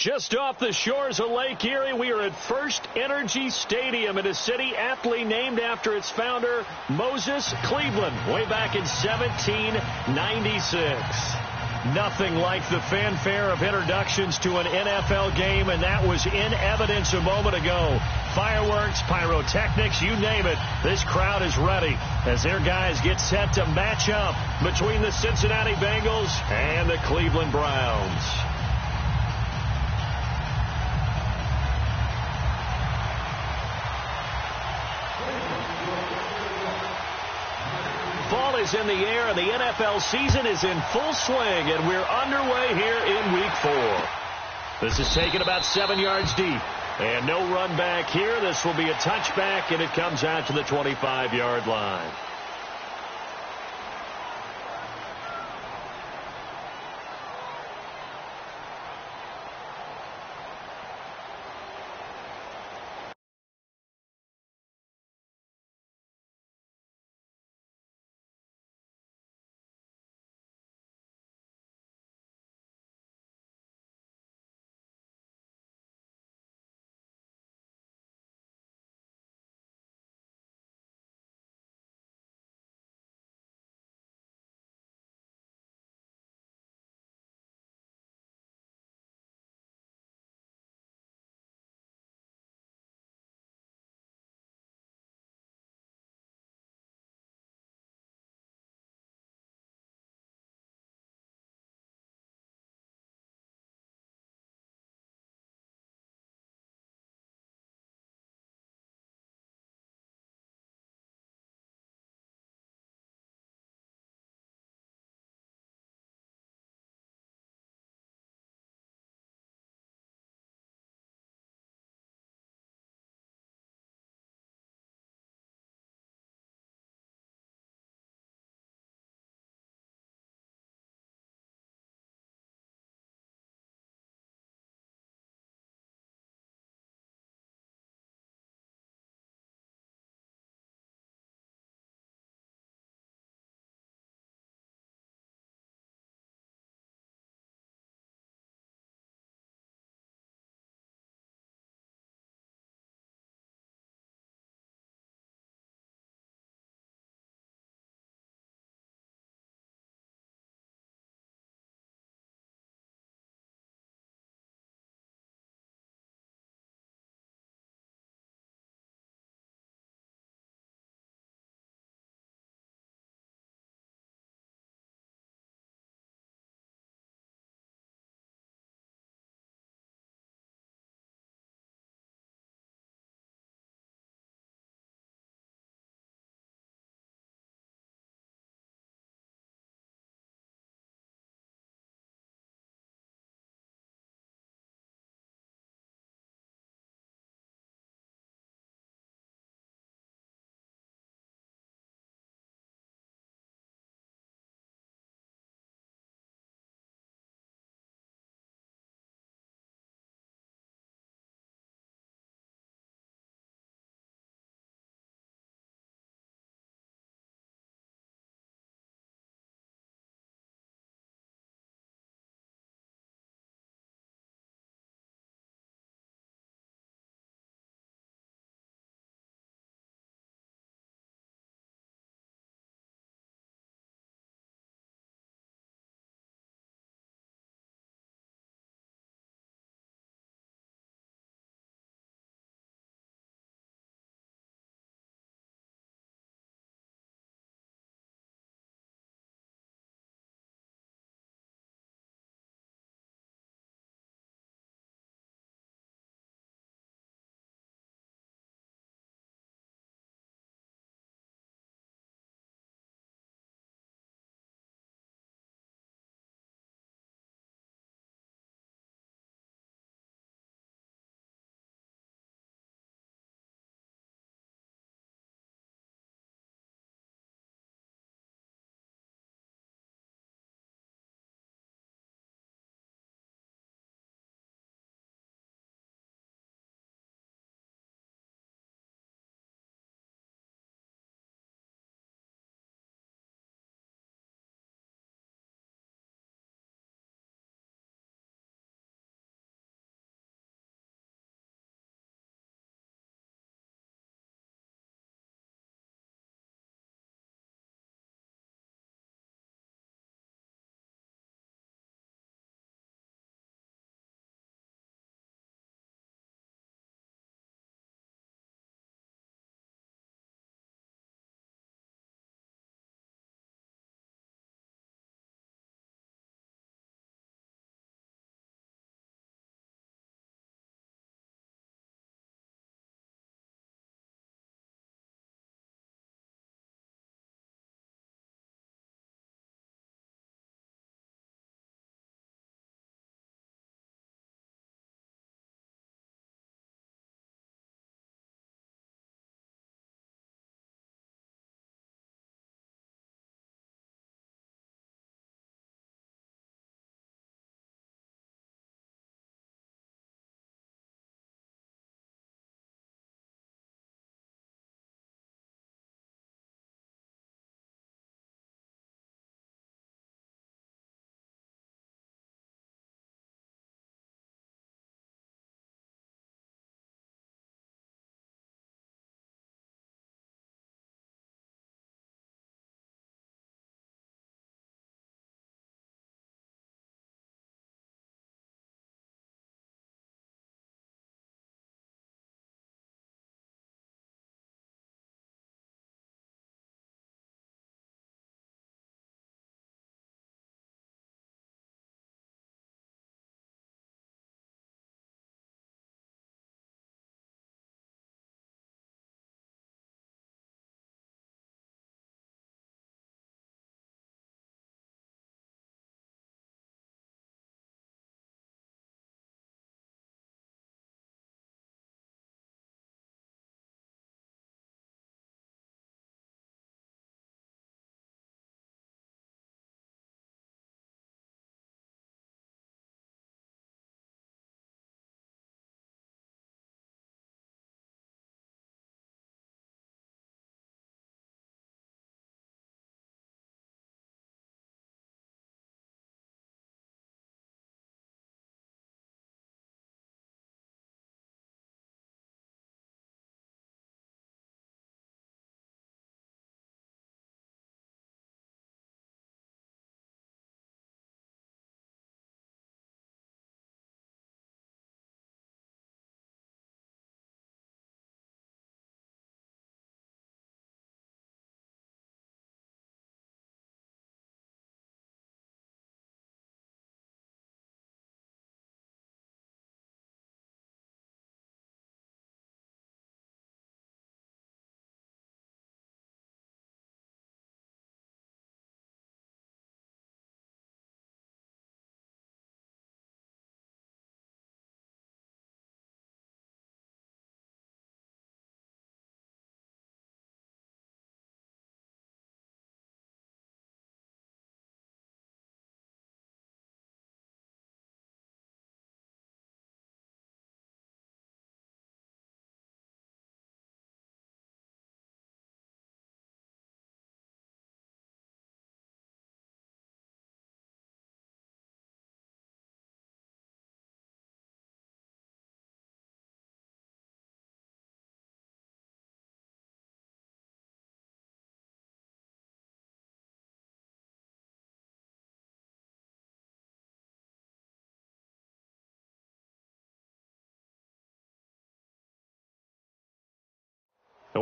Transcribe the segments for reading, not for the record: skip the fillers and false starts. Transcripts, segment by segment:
Just off the shores of Lake Erie, we are at First Energy Stadium in a city aptly named after its founder, Moses Cleveland, way back in 1796. Nothing like the fanfare of introductions to an NFL game, and that was in evidence a moment ago. Fireworks, pyrotechnics, you name it, this crowd is ready as their guys get set to match up between the Cincinnati Bengals and the Cleveland Browns. Fall is in the air, and the NFL season is in full swing, and we're underway here in Week 4. This is taken about 7 yards deep, and no run back here. This will be a touchback, and it comes out to the 25-yard line.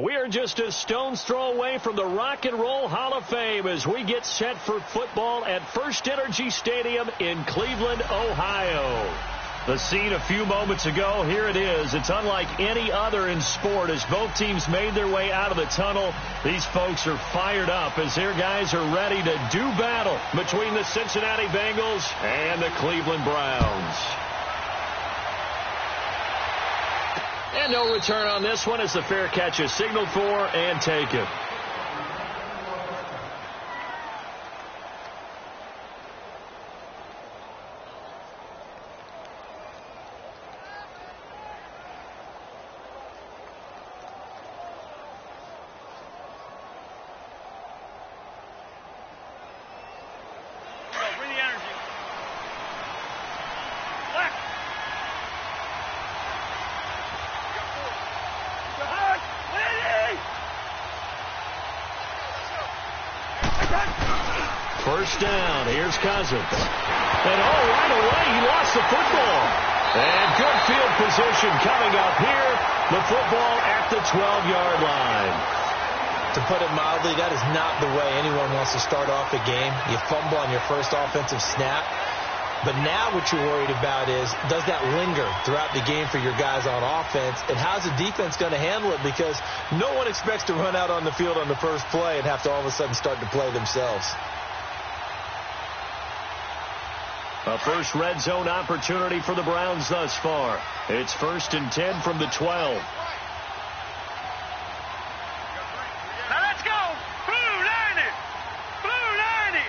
We are just a stone's throw away from the Rock and Roll Hall of Fame as we get set for football at First Energy Stadium in Cleveland, Ohio. The scene a few moments ago, here it is. It's unlike any other in sport as both teams made their way out of the tunnel. These folks are fired up as their guys are ready to do battle between the Cincinnati Bengals and the Cleveland Browns. And no return on this one as the fair catch is signaled for and taken. First down. Here's Cousins. And right away, he lost the football. And good field position coming up here. The football at the 12-yard line. To put it mildly, that is not the way anyone wants to start off a game. You fumble on your first offensive snap. But now what you're worried about is, does that linger throughout the game for your guys on offense? And how's the defense going to handle it? Because no one expects to run out on the field on the first play and have to all of a sudden start to play themselves. A first red zone opportunity for the Browns thus far. It's 1st and 10 from the 12. Now let's go! Blue 90! Blue 90!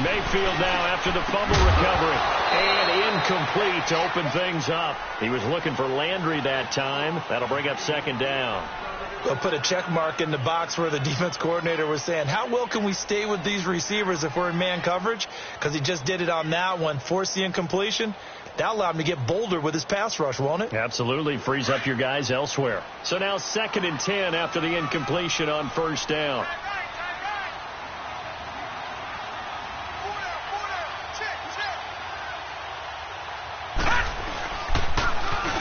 Mayfield now after the fumble recovery. And incomplete to open things up. He was looking for Landry that time. That'll bring up 2nd down. They'll put a check mark in the box where the defense coordinator was saying, how well can we stay with these receivers if we're in man coverage? Because he just did it on that one, forced the incompletion. That'll allow him to get bolder with his pass rush, won't it? Absolutely. Frees up your guys elsewhere. So now 2nd and 10 after the incompletion on 1st down.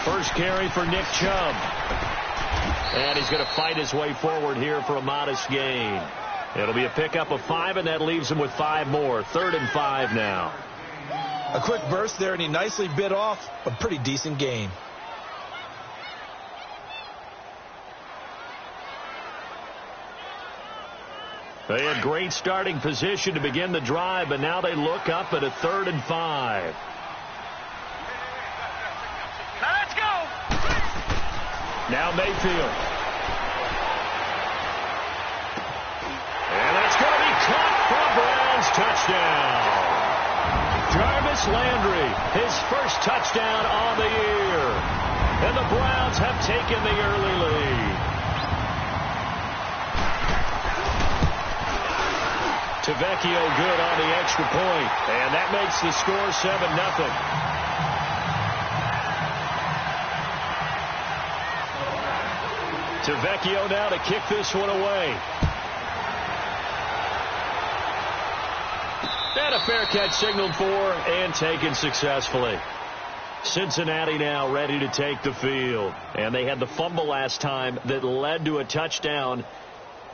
First carry for Nick Chubb. And he's going to fight his way forward here for a modest gain. It'll be a pickup of 5, and that leaves him with 5 more. 3rd and 5 now. A quick burst there, and he nicely bit off a pretty decent gain. They had great starting position to begin the drive, but now they look up at a 3rd and 5. Let's go! Now Mayfield. And that's going to be caught for a Browns touchdown. Jarvis Landry, his first touchdown on the year. And the Browns have taken the early lead. Tavecchio good on the extra point. And that makes the score 7-0. Tavecchio now to kick this one away. And a fair catch signaled for and taken successfully. Cincinnati now ready to take the field. And they had the fumble last time that led to a touchdown.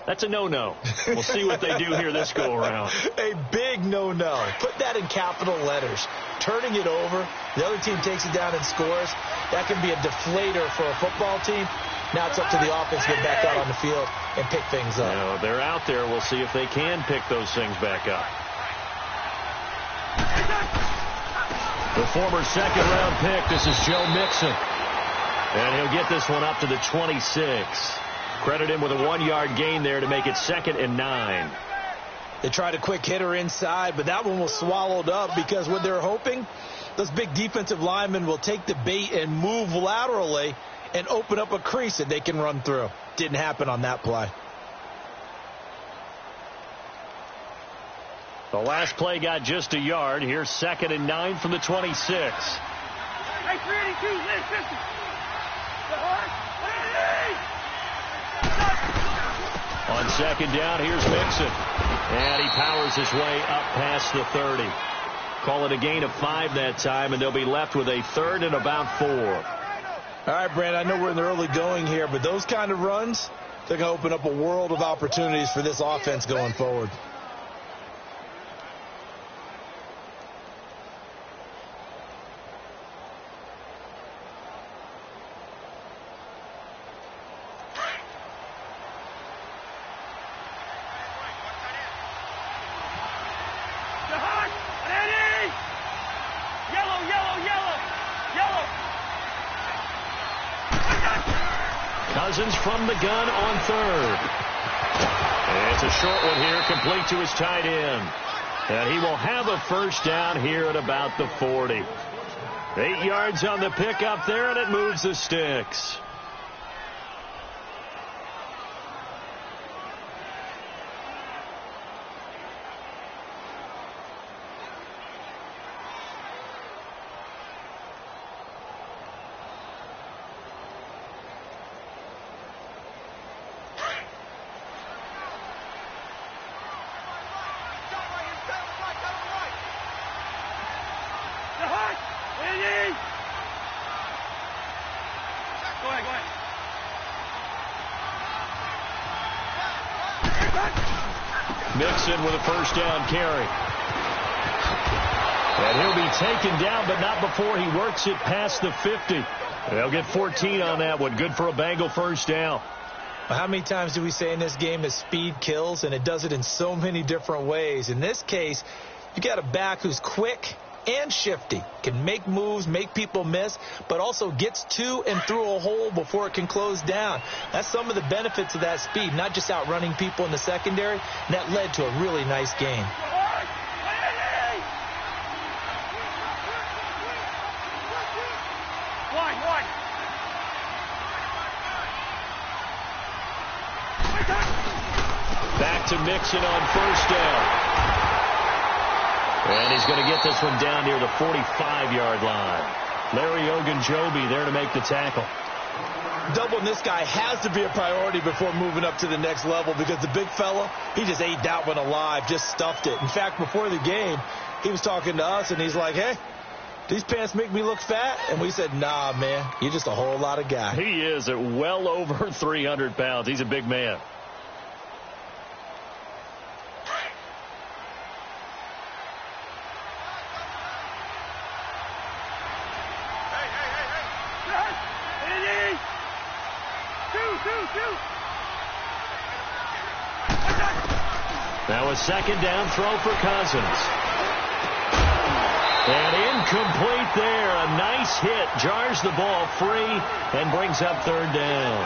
That's a no-no. We'll see what they do here this go-around. A big no-no. Put that in capital letters. Turning it over, the other team takes it down and scores. That can be a deflator for a football team. Now it's up to the offense to get back out on the field and pick things up. No, they're out there. We'll see if they can pick those things back up. The former second-round pick, this is Joe Mixon. And he'll get this one up to the 26. Credit him with a 1-yard gain there to make it 2nd and 9. They tried a quick hitter inside, but that one was swallowed up because what they're hoping, those big defensive linemen will take the bait and move laterally and open up a crease that they can run through. Didn't happen on that play. The last play got just a yard. Here's 2nd and 9 from the 26. Hey, 382, listen. On 2nd down, here's Mixon. And he powers his way up past the 30. Call it a gain of 5 that time, and they'll be left with a 3rd and about 4. All right, Brandon, I know we're in the early going here, but those kind of runs, they're going to open up a world of opportunities for this offense going forward. Cousins from the gun on third. It's a short one here, complete to his tight end. And he will have a first down here at about the 40. 8 yards on the pickup there, and it moves the sticks. Mixon with a first down carry. And he'll be taken down, but not before he works it past the 50. They'll get 14 on that one. Good for a Bengal first down. Well, how many times do we say in this game that speed kills, and it does it in so many different ways? In this case, you got a back who's quick and shifty, can make moves, make people miss, but also gets to and through a hole before it can close down. That's some of the benefits of that speed, not just outrunning people in the secondary, and that led to a really nice game. Back to Mixon on first down. And he's going to get this one down near the 45-yard line. Larry Ogunjobi there to make the tackle. Doubling this guy has to be a priority before moving up to the next level, because the big fella, he just ate that one alive, just stuffed it. In fact, before the game, he was talking to us, and he's like, hey, these pants make me look fat? And we said, nah, man, you're just a whole lot of guy. He is at well over 300 pounds. He's a big man. Now a second down throw for Cousins. And incomplete there. A nice hit. Jars the ball free and brings up third down.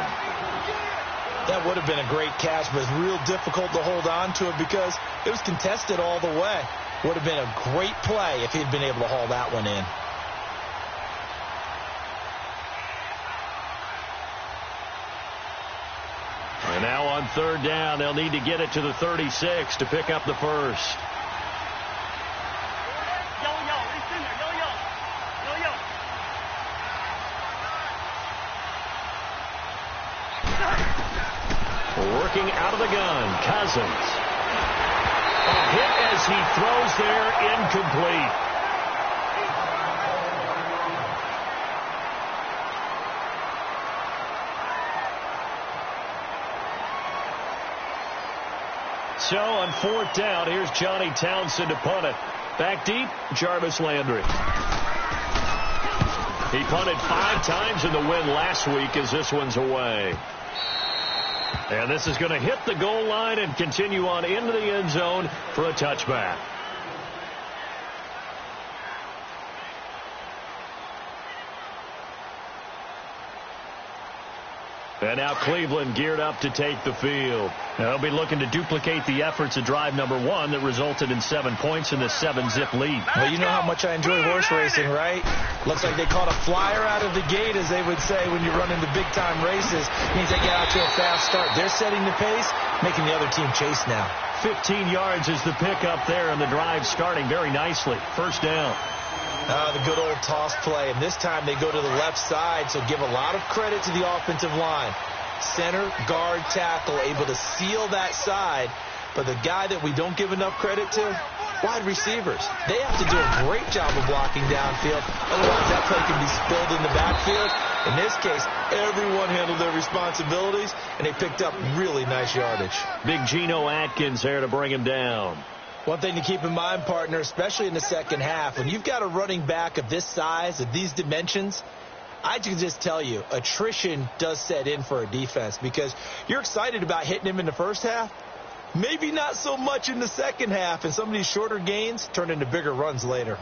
That would have been a great catch, but it's real difficult to hold on to it because it was contested all the way. Would have been a great play if he'd been able to haul that one in. And now on third down, they'll need to get it to the 36 to pick up the first. Working out of the gun, Cousins. A hit as he throws there, incomplete. So on fourth down, here's Johnny Townsend to punt it. Back deep, Jarvis Landry. He punted 5 times in the win last week as this one's away. And this is going to hit the goal line and continue on into the end zone for a touchback. And now Cleveland geared up to take the field. Now they'll be looking to duplicate the efforts of drive number 1 that resulted in 7 points in the 7-zip lead. Well, you know how much I enjoy horse racing, right? Looks like they caught a flyer out of the gate, as they would say when you run into big-time races. It means they get out to a fast start. They're setting the pace, making the other team chase now. 15 yards is the pickup there, and the drive starting very nicely. First down. The good old toss play, and this time they go to the left side, so give a lot of credit to the offensive line. Center, guard, tackle, able to seal that side, but the guy that we don't give enough credit to, wide receivers. They have to do a great job of blocking downfield, otherwise that play can be spilled in the backfield, In this case, everyone handled their responsibilities, and they picked up really nice yardage. Big Geno Atkins there to bring him down. One thing to keep in mind, partner, especially in the second half, when you've got a running back of this size, of these dimensions, I can just tell you, attrition does set in for a defense because you're excited about hitting him in the first half. Maybe not so much in the second half, and some of these shorter gains turn into bigger runs later.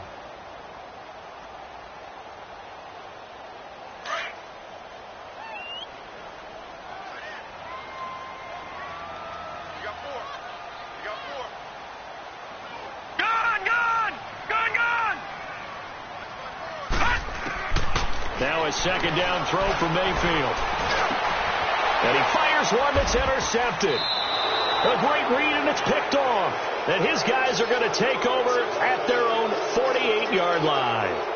Now a second down throw for Mayfield. And he fires one that's intercepted. A great read, and it's picked off. And his guys are going to take over at their own 48-yard line.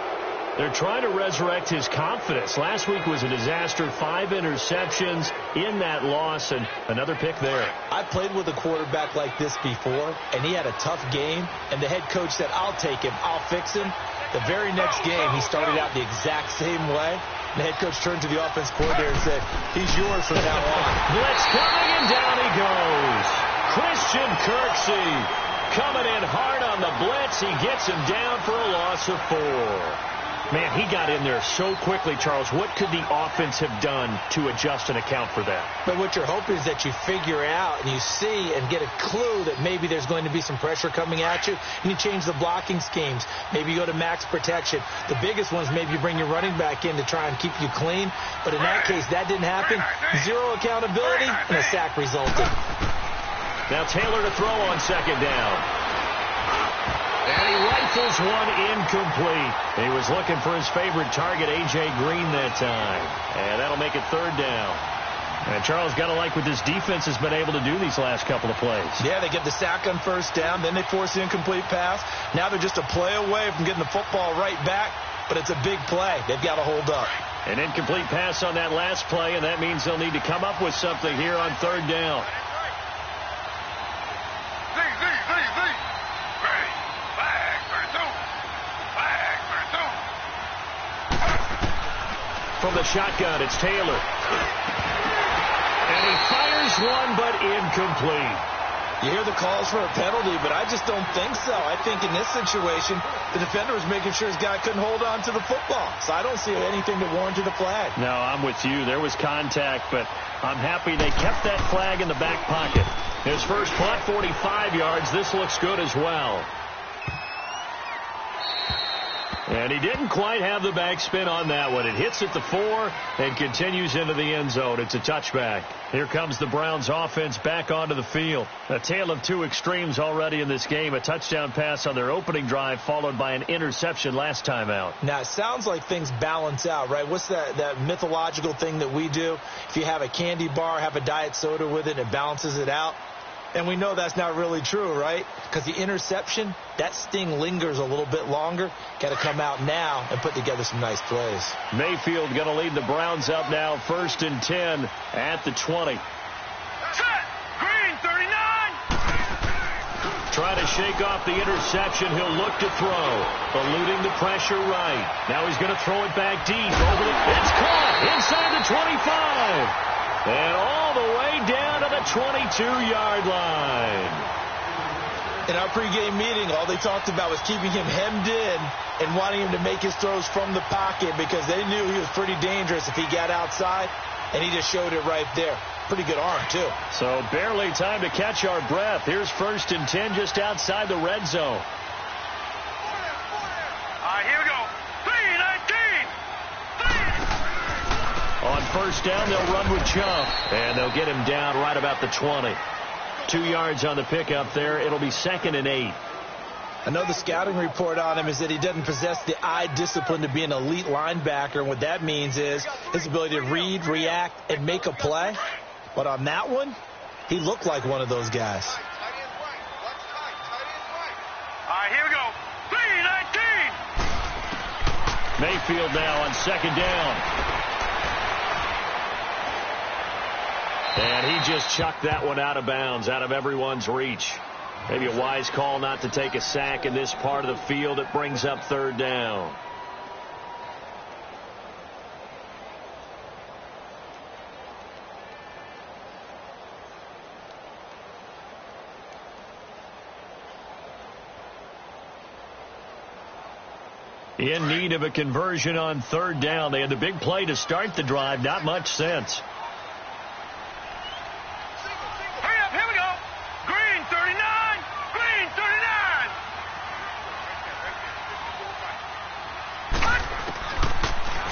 They're trying to resurrect his confidence. Last week was a disaster. 5 interceptions in that loss, and another pick there. I played with a quarterback like this before, and he had a tough game, and the head coach said, I'll take him, I'll fix him. The very next game, he started out the exact same way. The head coach turned to the offense coordinator and said, he's yours from now on. Blitz coming, and down he goes. Christian Kirksey coming in hard on the blitz. He gets him down for a loss of 4. Man, he got in there so quickly, Charles. What could the offense have done to adjust and account for that? But what you're hoping is that you figure out and you see and get a clue that maybe there's going to be some pressure coming at you, and you change the blocking schemes. Maybe you go to max protection. The biggest one is maybe you bring your running back in to try and keep you clean. But in that case, that didn't happen. 0 accountability, and a sack resulted. Now Taylor to throw on second down. And he rifles one incomplete. He was looking for his favorite target, A.J. Green, that time. And that'll make it third down. And Charles, got to like what this defense has been able to do these last couple of plays. Yeah, they get the sack on first down, then they force the incomplete pass. Now they're just a play away from getting the football right back, but it's a big play. They've got to hold up. An incomplete pass on that last play, and that means they'll need to come up with something here on third down. From the shotgun, it's Taylor. And he fires one, but incomplete. You hear the calls for a penalty, but I just don't think so. I think in this situation, the defender was making sure his guy couldn't hold on to the football. So I don't see anything that warranted a flag. No, I'm with you. There was contact, but I'm happy they kept that flag in the back pocket. His first punt, 45 yards. This looks good as well. And he didn't quite have the backspin on that one. It hits at the 4 and continues into the end zone. It's a touchback. Here comes the Browns offense back onto the field. A tale of two extremes already in this game. A touchdown pass on their opening drive followed by an interception last time out. Now, it sounds like things balance out, right? What's that mythological thing that we do? If you have a candy bar, have a diet soda with it, it balances it out. And we know that's not really true, right? Because the interception, that sting lingers a little bit longer. Got to come out now and put together some nice plays. Mayfield going to lead the Browns up now, 1st and 10 at the 20. Set! Green, 39! Trying to shake off the interception. He'll look to throw. Eluding the pressure right. Now he's going to throw it back deep. It's caught inside the 25. And all the way down to the 22-yard line. In our pregame meeting, all they talked about was keeping him hemmed in and wanting him to make his throws from the pocket because they knew he was pretty dangerous if he got outside, and he just showed it right there. Pretty good arm, too. So barely time to catch our breath. Here's 1st and 10 just outside the red zone. All right, here we go. 3-19! On first down, they'll run with Chubb, and they'll get him down right about the 20. 2 yards on the pickup there. It'll be 2nd and 8. I know the scouting report on him is that he doesn't possess the eye discipline to be an elite linebacker, and what that means is his ability to read, react, and make a play. But on that one, he looked like one of those guys. All right, here we go. 3-19! Mayfield now on 2nd down. And he just chucked that one out of bounds, out of everyone's reach. Maybe a wise call not to take a sack in this part of the field. It brings up 3rd down. In need of a conversion on third down. They had the big play to start the drive. Not much sense. Hurry up, here we go. Green 39. Green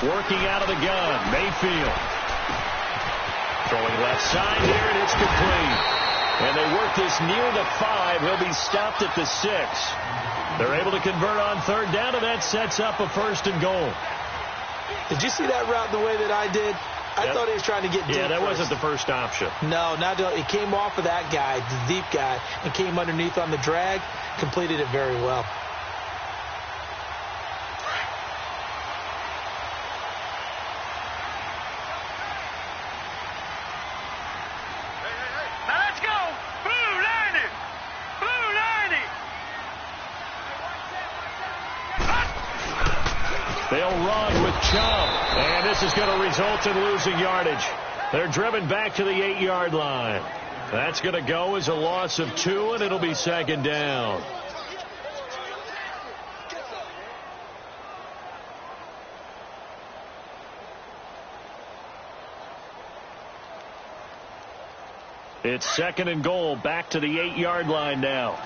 39. Working out of the gun. Mayfield. Throwing left side here, and it's complete. And they work this near the 5. He'll be stopped at the 6. They're able to convert on third down, and that sets up a 1st and goal. Did you see that route the way that I did? I thought he was trying to get deep. Yeah, that first. wasn't the first option. No, he came off of that guy, the deep guy, and came underneath on the drag, completed it very well. Now let's go. Blue 90. Blue 90. They'll run with Chubb, and this is going to result in losing yardage. They're driven back to the 8-yard line. That's going to go as a loss of 2, and it'll be 2nd down. It's 2nd and goal, back to the 8-yard line now.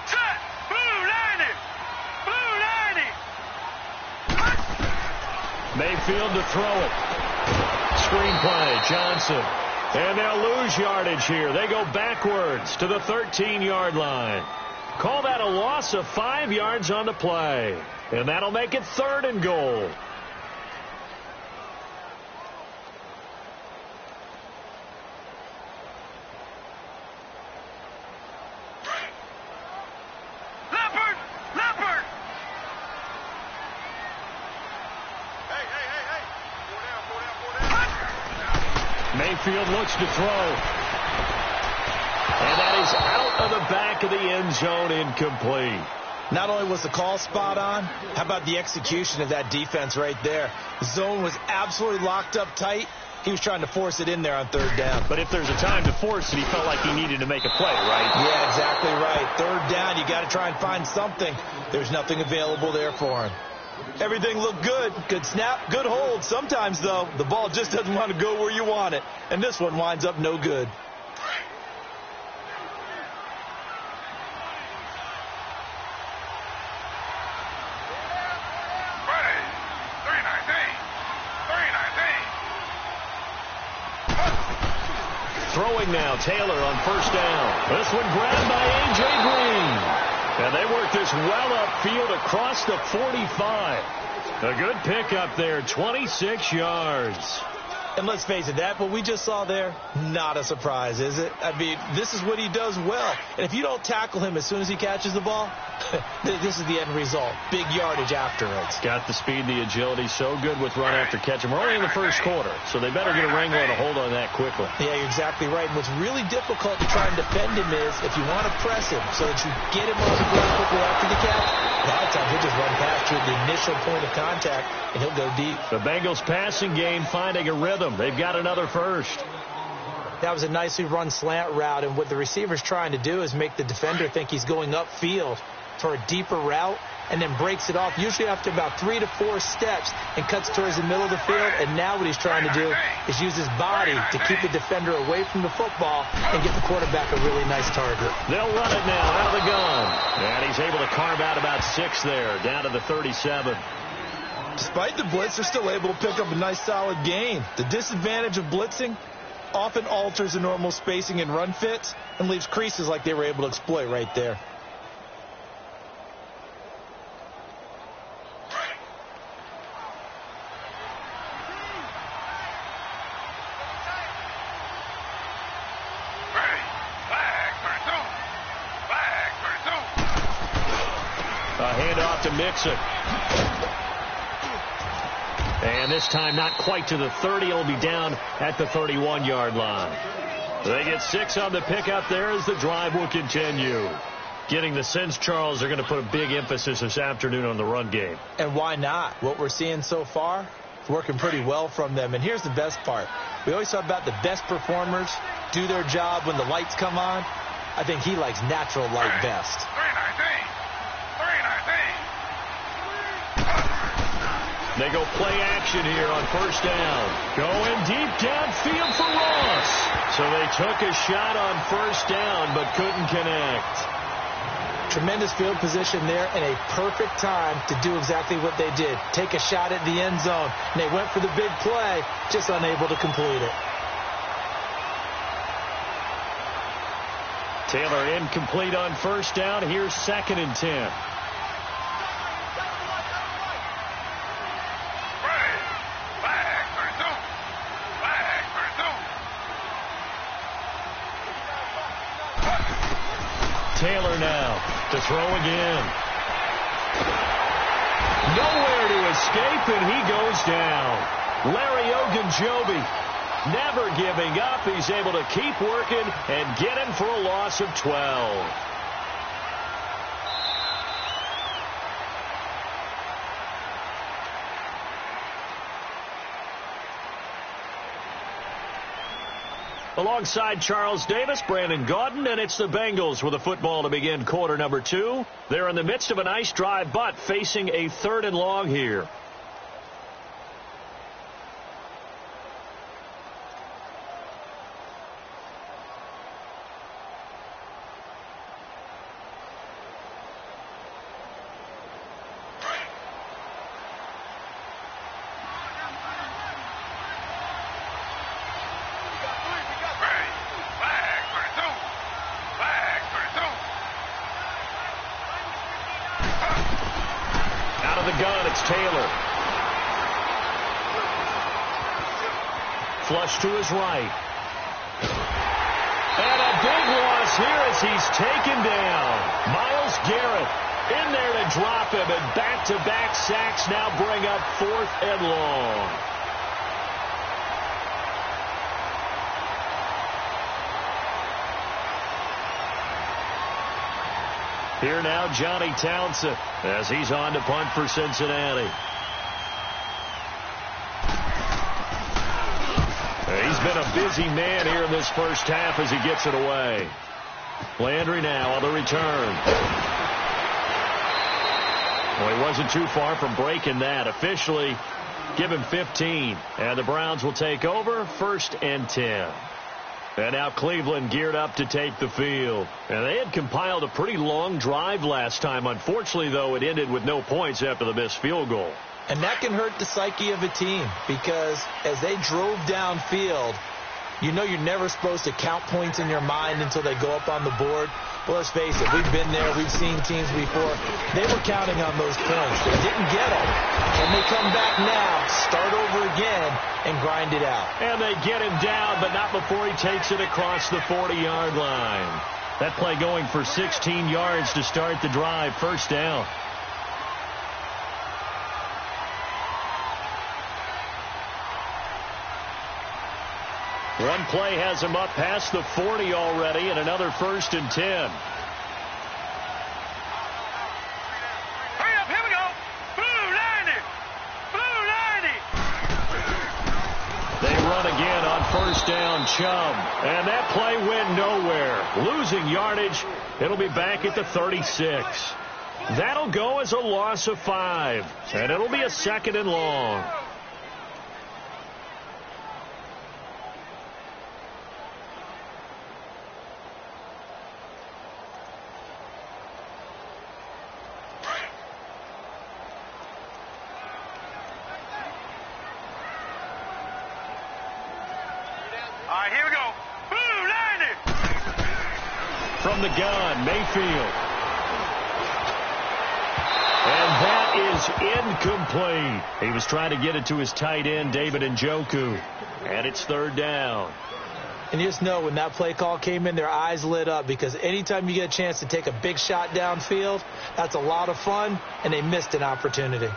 Set. Blue 90. Blue 90. Mayfield to throw it. Screenplay, Johnson. And they'll lose yardage here. They go backwards to the 13-yard line. Call that a loss of 5 yards on the play. And that'll make it 3rd and goal. Mayfield looks to throw. And that is out of the back of the end zone, incomplete. Not only was the call spot on, how about the execution of that defense right there? The zone was absolutely locked up tight. He was trying to force it in there on third down. But if there's a time to force it, he felt like he needed to make a play, right? Yeah, exactly right. Third down, you got to try and find something. There's nothing available there for him. Everything looked good. Good snap, good hold. Sometimes, though, the ball just doesn't want to go where you want it. And this one winds up no good. Throwing now, Taylor on first down. This one grabbed by A.J. Green. And they work this well upfield across the 45. A good pickup there, 26 yards. And let's face it, that what we just saw there, not a surprise, is it? I mean, this is what he does well. And if you don't tackle him as soon as he catches the ball, this is the end result. Big yardage afterwards. Got the speed, the agility, so good with run after catch. And we're only in the first quarter, so they better get a wrangle and a hold on that quickly. Yeah, you're exactly right. And what's really difficult to try and defend him is if you want to press him so that you get him on the ground quickly after the catch, a lot of times he'll just run past you at the initial point of contact, and he'll go deep. The Bengals passing game finding a rhythm. They've got another first. That was a nicely run slant route, and what the receiver's trying to do is make the defender think he's going upfield for a deeper route, and then breaks it off, usually after about 3 to 4 steps, and cuts towards the middle of the field. And now what he's trying to do is use his body to keep the defender away from the football and get the quarterback a really nice target. They'll run it now out of the gun. And he's able to carve out about 6 there, down to the 37. Despite the blitz, they're still able to pick up a nice solid gain. The disadvantage of blitzing often alters the normal spacing and run fits and leaves creases like they were able to exploit right there. A handoff to Mixon. And this time not quite to the 30. It'll be down at the 31-yard line. They get 6 on the pickup there as the drive will continue. Getting the sense, Charles, they're going to put a big emphasis this afternoon on the run game. And why not? What we're seeing so far is working pretty well from them. And here's the best part. We always talk about the best performers do their job when the lights come on. I think he likes natural light best. 319. They go play action here on first down. Going deep downfield for Ross. So they took a shot on first down but couldn't connect. Tremendous field position there and a perfect time to do exactly what they did. Take a shot at the end zone. And they went for the big play, just unable to complete it. Taylor incomplete on first down. Here's 2nd and 10. Taylor now to throw again. Nowhere to escape, and he goes down. Larry Ogunjobi never giving up. He's able to keep working and get him for a loss of 12. Alongside Charles Davis, Brandon Gaudin, and it's the Bengals with the football to begin quarter number 2. They're in the midst of a nice drive, but facing a 3rd and long here. Taylor. Flush to his right. And a big loss here as he's taken down. Myles Garrett in there to drop him, and back-to-back sacks now bring up 4th and long. Here now, Johnny Townsend, as he's on to punt for Cincinnati. He's been a busy man here in this first half as he gets it away. Landry now on the return. Well, he wasn't too far from breaking that. Officially, give him 15. And the Browns will take over, 1st and 10. And now Cleveland geared up to take the field. And they had compiled a pretty long drive last time. Unfortunately, though, it ended with no points after the missed field goal. And that can hurt the psyche of a team because as they drove downfield, you know you're never supposed to count points in your mind until they go up on the board. Well, let's face it, we've been there. We've seen teams before. They were counting on those points. They didn't get them. And they come back now, start over again, and grind it out. And they get him down, but not before he takes it across the 40-yard line. That play going for 16 yards to start the drive. 1st down. One play has him up past the 40 already, and another 1st and 10. Hurry up, here we go. Blue 90. Blue 90. They run again on 1st down, Chubb. And that play went nowhere. Losing yardage. It'll be back at the 36. That'll go as a loss of 5. And it'll be a 2nd and long. All right, here we go. Blue 90. From the gun, Mayfield. And that is incomplete. He was trying to get it to his tight end, David Njoku. And it's 3rd down. And you just know when that play call came in, their eyes lit up because anytime you get a chance to take a big shot downfield, that's a lot of fun, and they missed an opportunity.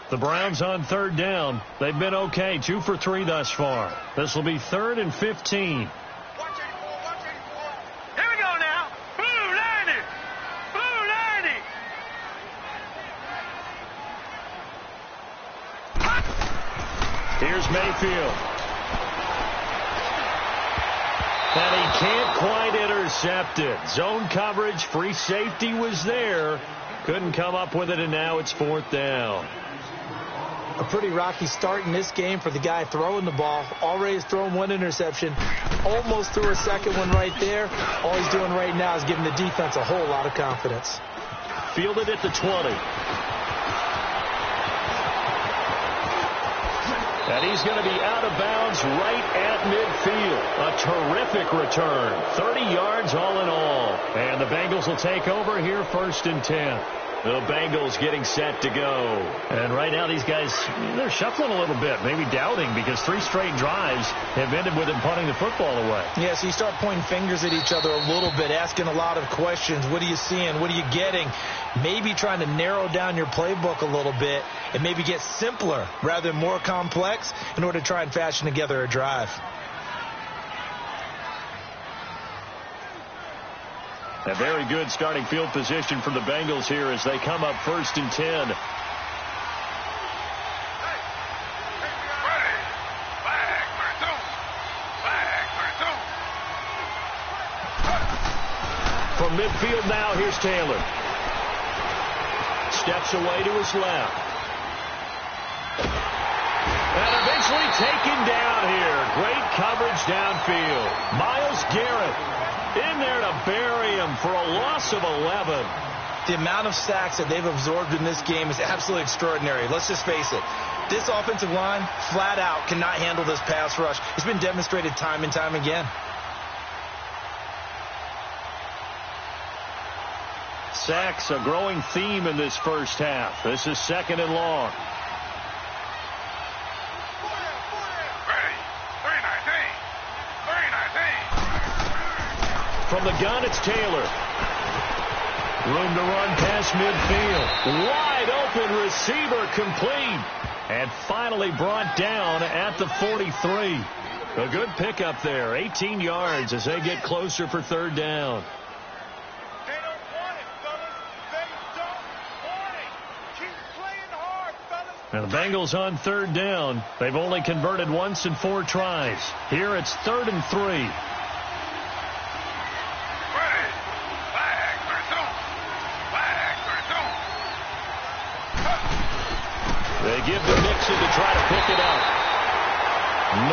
The Browns on 3rd down. They've been okay, 2 for 3 thus far. This will be 3rd and 15. Watch 84. Here we go now. Blue 90. Blue 90. Here's Mayfield. And he can't quite intercepted. Zone coverage, free safety was there. Couldn't come up with it, and now it's 4th down. A pretty rocky start in this game for the guy throwing the ball. Already has thrown 1 interception. Almost threw a second one right there. All he's doing right now is giving the defense a whole lot of confidence. Fielded at the 20. And he's going to be out of bounds right at midfield. A terrific return. 30 yards all in all. And the Bengals will take over here 1st and 10. The Bengals getting set to go. And right now these guys, they're shuffling a little bit, maybe doubting, because 3 straight drives have ended with them punting the football away. Yeah, so you start pointing fingers at each other a little bit, asking a lot of questions. What are you seeing? What are you getting? Maybe trying to narrow down your playbook a little bit and maybe get simpler rather than more complex in order to try and fashion together a drive. A very good starting field position for the Bengals here as they come up 1st and 10. From midfield now, here's Taylor. Steps away to his left. And eventually taken down here. Great coverage downfield. Myles Garrett in there to bury him for a loss of 11. The amount of sacks that they've absorbed in this game is absolutely extraordinary. Let's just face it. This offensive line, flat out, cannot handle this pass rush. It's been demonstrated time and time again. Sacks, a growing theme in this first half. This is 2nd and long. From the gun, it's Taylor. Room to run past midfield. Wide open receiver complete. And finally brought down at the 43. A good pickup there. 18 yards as they get closer for 3rd down. They don't want it, fellas. They don't want it. Keep playing hard, fellas. And the Bengals on 3rd down. They've only converted once in 4 tries. Here it's 3rd and 3. They give to Nixon to try to pick it up.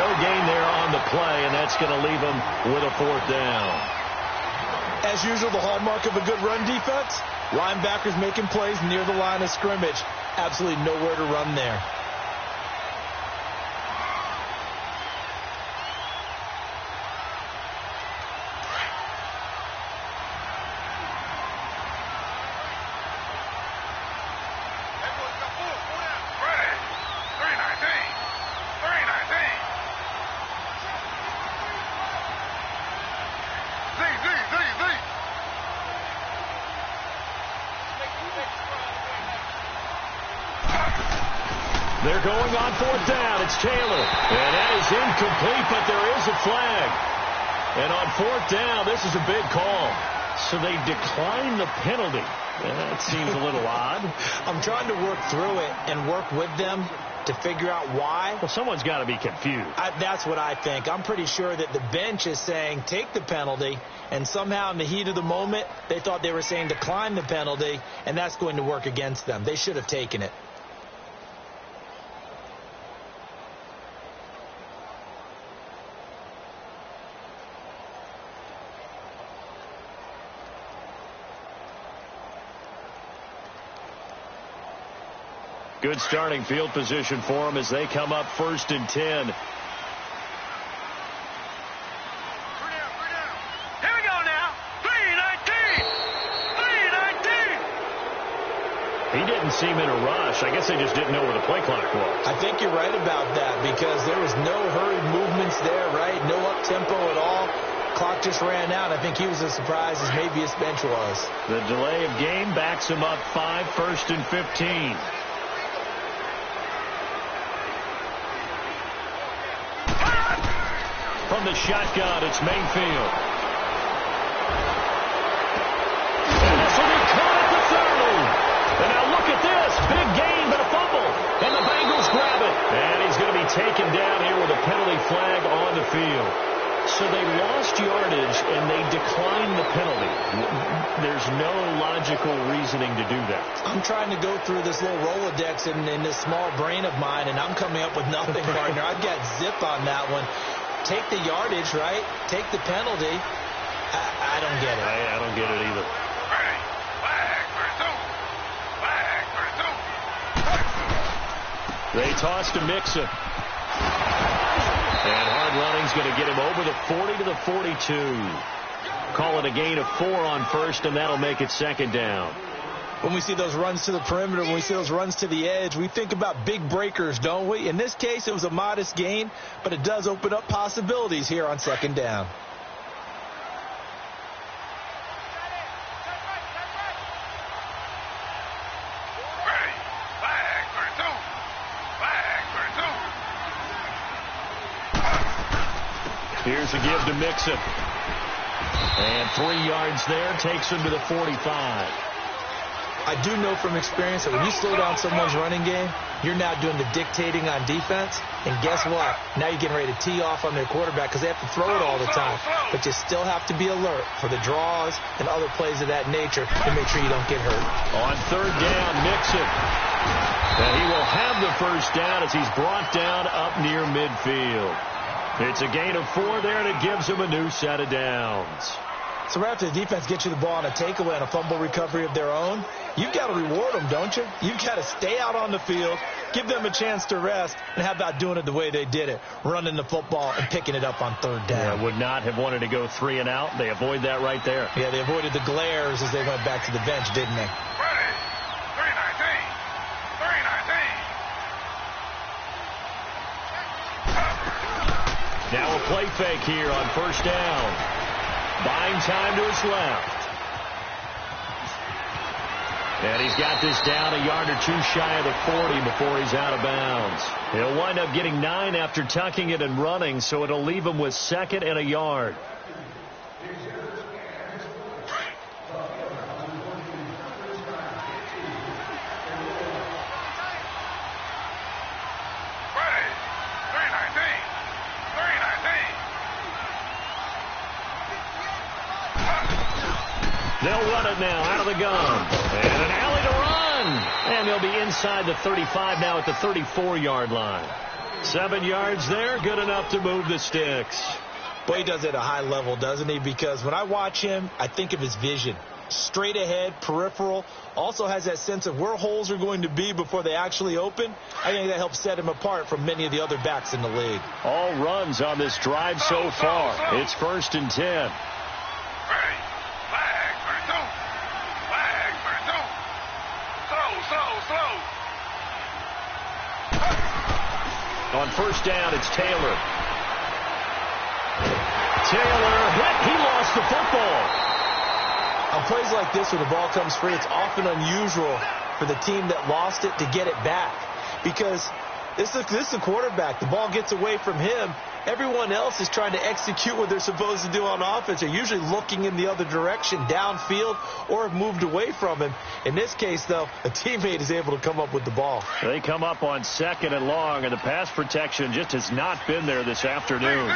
No gain there on the play, and that's going to leave them with a 4th down. As usual, the hallmark of a good run defense, linebackers making plays near the line of scrimmage. Absolutely nowhere to run there. They're going on 4th down. It's Taylor. And that is incomplete, but there is a flag. And on 4th down, this is a big call. So they decline the penalty. That seems a little odd. I'm trying to work through it and work with them to figure out why. Well, someone's got to be confused. That's what I think. I'm pretty sure that the bench is saying take the penalty, and somehow in the heat of the moment, they thought they were saying decline the penalty, and that's going to work against them. They should have taken it. Good starting field position for them as they come up 1st and 10. Here we go now. 3-19. 3-19. He didn't seem in a rush. I guess they just didn't know where the play clock was. I think you're right about that because there was no hurried movements there, right? No up-tempo at all. Clock just ran out. I think he was as surprised as maybe his bench was. The delay of game backs him up 5, 1st and 15. From the shotgun, it's Mayfield. And this will be caught at the 30. And now look at this. Big gain, but a fumble. And the Bengals grab it. And he's going to be taken down here with a penalty flag on the field. So they lost yardage, and they declined the penalty. There's no logical reasoning to do that. I'm trying to go through this little Rolodex in this small brain of mine, and I'm coming up with nothing, partner. I've got zip on that one. Take the yardage, right? Take the penalty. I don't get it. I don't get it either. They tossed to Mixon. And hard running's going to get him over the 40 to the 42. Call it a gain of 4 on first, and that'll make it second down. When we see those runs to the perimeter, when we see those runs to the edge, we think about big breakers, don't we? In this case, it was a modest gain, but it does open up possibilities here on second down. Here's a give to Mixon. And 3 yards there takes him to the 45. I do know from experience that when you slow down someone's running game, you're now doing the dictating on defense. And guess what? Now you're getting ready to tee off on their quarterback because they have to throw it all the time. But you still have to be alert for the draws and other plays of that nature to make sure you don't get hurt. On third down, Mixon. And he will have the first down as he's brought down up near midfield. It's a gain of 4 there, and it gives him a new set of downs. So right after the defense gets you the ball on a takeaway and a fumble recovery of their own, you've got to reward them, don't you? You've got to stay out on the field, give them a chance to rest, and how about doing it the way they did it, running the football and picking it up on third down. Yeah, would not have wanted to go 3 and out. They avoid that right there. Yeah, they avoided the glares as they went back to the bench, didn't they? Now a play fake here on first down. Buying time to his left. And he's got this down a yard or 2 shy of the 40 before he's out of bounds. He'll wind up getting 9 after tucking it and running, so it'll leave him with 2nd and a yard. They'll run it now out of the gun. And an alley to run. And they'll be inside the 35 now at the 34-yard line. 7 yards there, good enough to move the sticks. Boy, he does it at a high level, doesn't he? Because when I watch him, I think of his vision. Straight ahead, peripheral. Also has that sense of where holes are going to be before they actually open. I think that helps set him apart from many of the other backs in the league. All runs on this drive so far. It's 1st and 10. On first down, it's Taylor. Taylor hit. He lost the football. On plays like this where the ball comes free, it's often unusual for the team that lost it to get it back. Because this is the quarterback. The ball gets away from him. Everyone else is trying to execute what they're supposed to do on offense. They're usually looking in the other direction, downfield, or have moved away from him. In this case, though, a teammate is able to come up with the ball. They come up on 2nd and long, and the pass protection just has not been there this afternoon.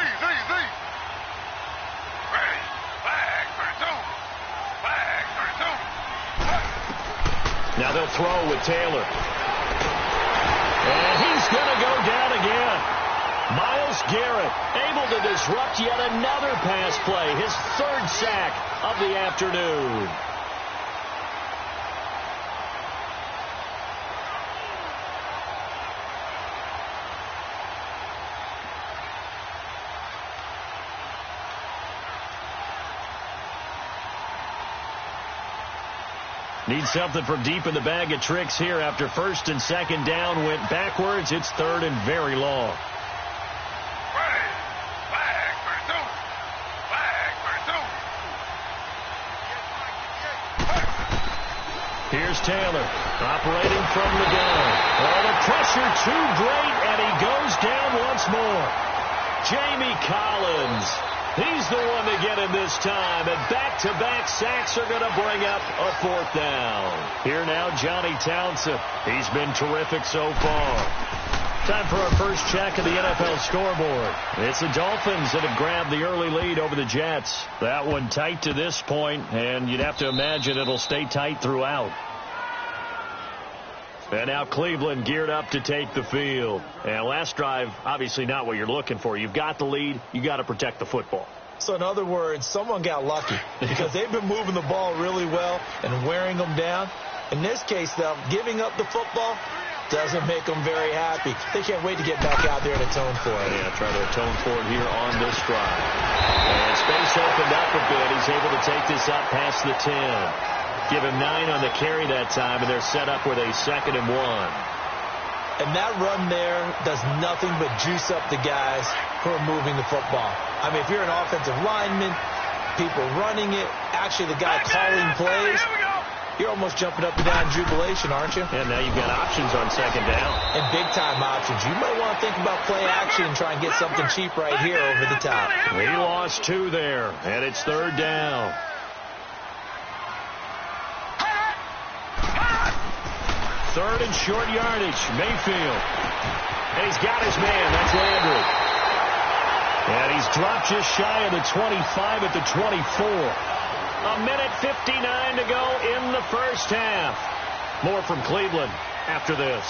Now they'll throw with Taylor. And he's going to go down again. Myles Garrett able to disrupt yet another pass play. His 3rd sack of the afternoon. Need something from deep in the bag of tricks here after 1st and 2nd down went backwards. It's 3rd and very long. Here's Taylor operating from the gun. Oh, the pressure too great, and he goes down once more. Jamie Collins. He's the one to get him this time, and back-to-back sacks are going to bring up a 4th down. Here now, Johnny Townsend. He's been terrific so far. Time for our first check of the NFL scoreboard. It's the Dolphins that have grabbed the early lead over the Jets. That one tight to this point, and you'd have to imagine it'll stay tight throughout. And now Cleveland geared up to take the field. And last drive, obviously not what you're looking for. You've got the lead. You got to protect the football. So in other words, someone got lucky because they've been moving the ball really well and wearing them down. In this case, though, giving up the football doesn't make them very happy. They can't wait to get back out there and atone for it. Yeah, try to atone for it here on this drive. And space opened up a bit. He's able to take this up past the 10. Give him 9 on the carry that time, and they're set up with a 2nd and 1. And that run there does nothing but juice up the guys who are moving the football. I mean, if you're an offensive lineman, people running it, actually the guy calling plays, you're almost jumping up and down in jubilation, aren't you? And now you've got options on 2nd down. And big-time options. You might want to think about play action and try and get something cheap right here over the top. He lost 2 there, and it's 3rd down. Third and short yardage, Mayfield. And he's got his man. That's Landry. And he's dropped just shy of the 25 at the 24. A minute 59 to go in the first half. More from Cleveland after this.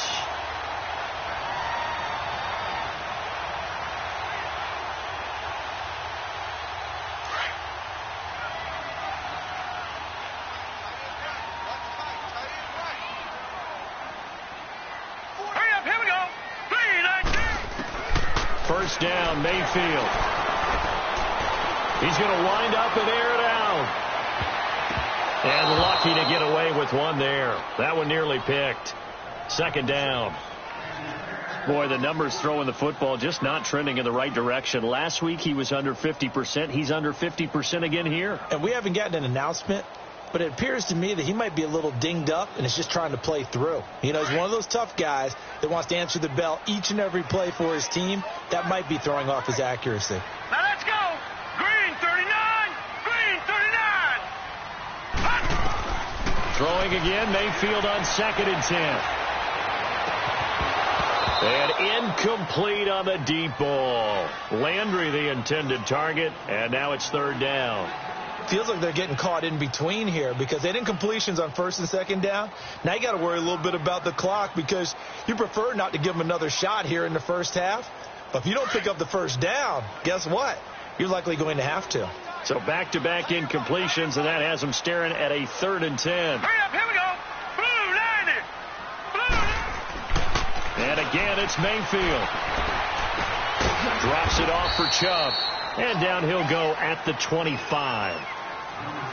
First down, Mayfield. He's going to wind up and air it out. And lucky to get away with one there. That one nearly picked. 2nd down. Boy, the numbers throwing the football just not trending in the right direction. Last week he was under 50%. He's under 50% again here. And we haven't gotten an announcement, but it appears to me that he might be a little dinged up and is just trying to play through. You know, he's one of those tough guys that wants to answer the bell each and every play for his team. That might be throwing off his accuracy. Now let's go. Green 39. Green 39. Throwing again, Mayfield on 2nd and 10. And incomplete on the deep ball. Landry the intended target, and now it's 3rd down. Feels like they're getting caught in between here because they didn't completions on 1st and 2nd down. Now you got to worry a little bit about the clock because you prefer not to give them another shot here in the first half. But if you don't pick up the first down, guess what? You're likely going to have to. So back-to-back incompletions, and that has them staring at a 3rd and 10. Hurry up, here we go. Blue 90. Blue. And again, it's Mayfield. Drops it off for Chubb. And down he'll go at the 25.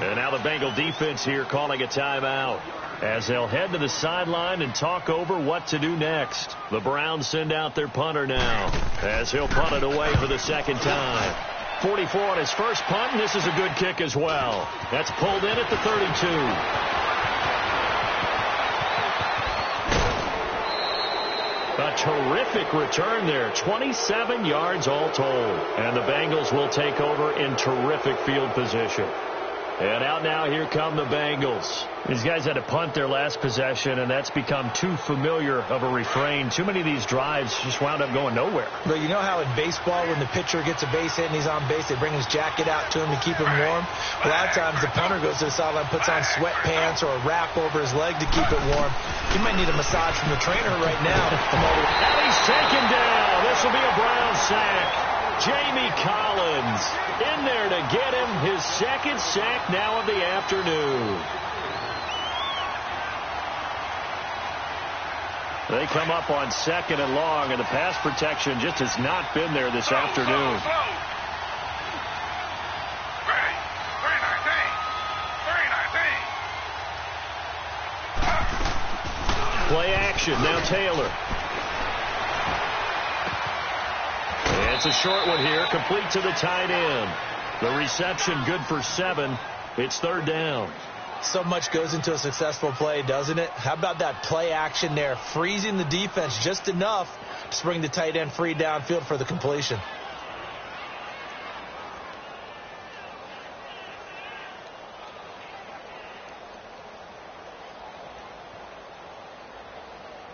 And now the Bengal defense here calling a timeout as they'll head to the sideline and talk over what to do next. The Browns send out their punter now as he'll punt it away for the 2nd time. 44 on his first punt, and this is a good kick as well. That's pulled in at the 32. A terrific return there. 27 yards all told. And the Bengals will take over in terrific field position. And out now, here come the Bengals. These guys had to punt their last possession, and that's become too familiar of a refrain. Too many of these drives just wound up going nowhere. But you know how in baseball, when the pitcher gets a base hit and he's on base, they bring his jacket out to him to keep him warm? A lot of times the punter goes to the sideline, puts on sweatpants or a wrap over his leg to keep it warm. He might need a massage from the trainer right now. And he's taken down. This will be a Brown sack. Jamie Collins in there to get him his 2nd sack now of the afternoon. They come up on 2nd and long, and the pass protection just has not been there this afternoon. Play action, now Taylor. It's a short one here, complete to the tight end. The reception good for 7. It's 3rd down. So much goes into a successful play, doesn't it? How about that play action there, freezing the defense just enough to bring the tight end free downfield for the completion.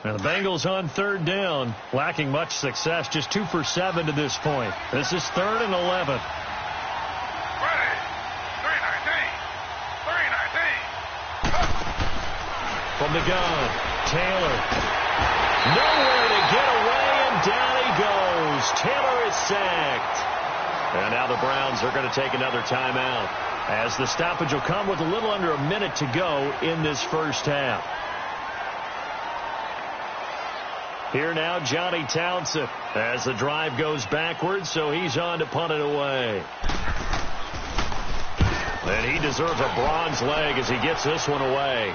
And the Bengals on third down, lacking much success, just 2 for 7 to this point. This is 3rd and 11. From the gun, Taylor. Nowhere to get away, and down he goes. Taylor is sacked. And now the Browns are going to take another timeout, as the stoppage will come with a little under a minute to go in this first half. Here now, Johnny Townsend, as the drive goes backwards, so he's on to punt it away. And he deserves a bronze leg as he gets this one away.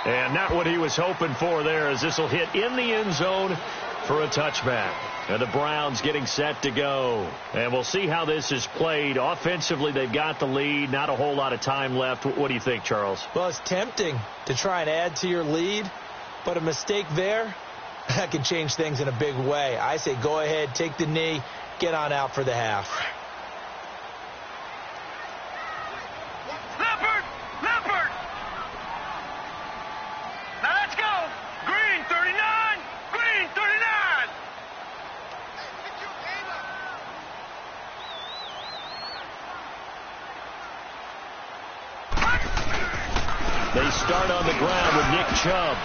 And not what he was hoping for there, as this will hit in the end zone for a touchback. And the Browns getting set to go. And we'll see how this is played. Offensively, they've got the lead. Not a whole lot of time left. What do you think, Charles? Well, it's tempting to try and add to your lead, but a mistake there, that can change things in a big way. I say go ahead, take the knee, get on out for the half. Leopard! Now let's go! Green 39! Green 39! They start on the ground with Nick Chubb.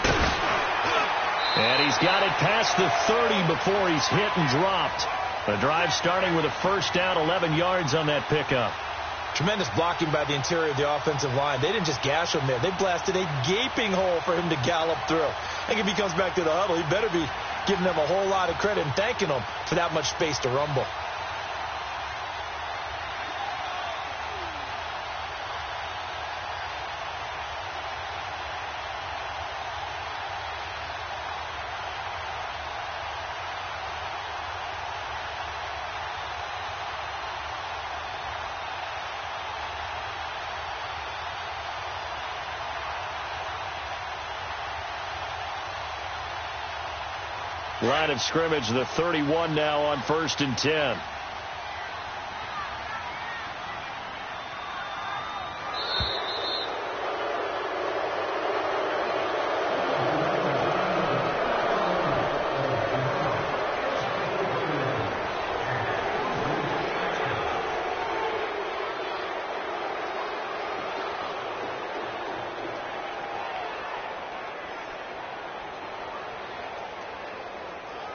And he's got it past the 30 before he's hit and dropped. The drive starting with a first down, 11 yards on that pickup. Tremendous blocking by the interior of the offensive line. They didn't just gash him there. They blasted a gaping hole for him to gallop through. I think if he comes back to the huddle, he better be giving them a whole lot of credit and thanking them for that much space to rumble. Line of scrimmage, the 31 now on 1st and 10.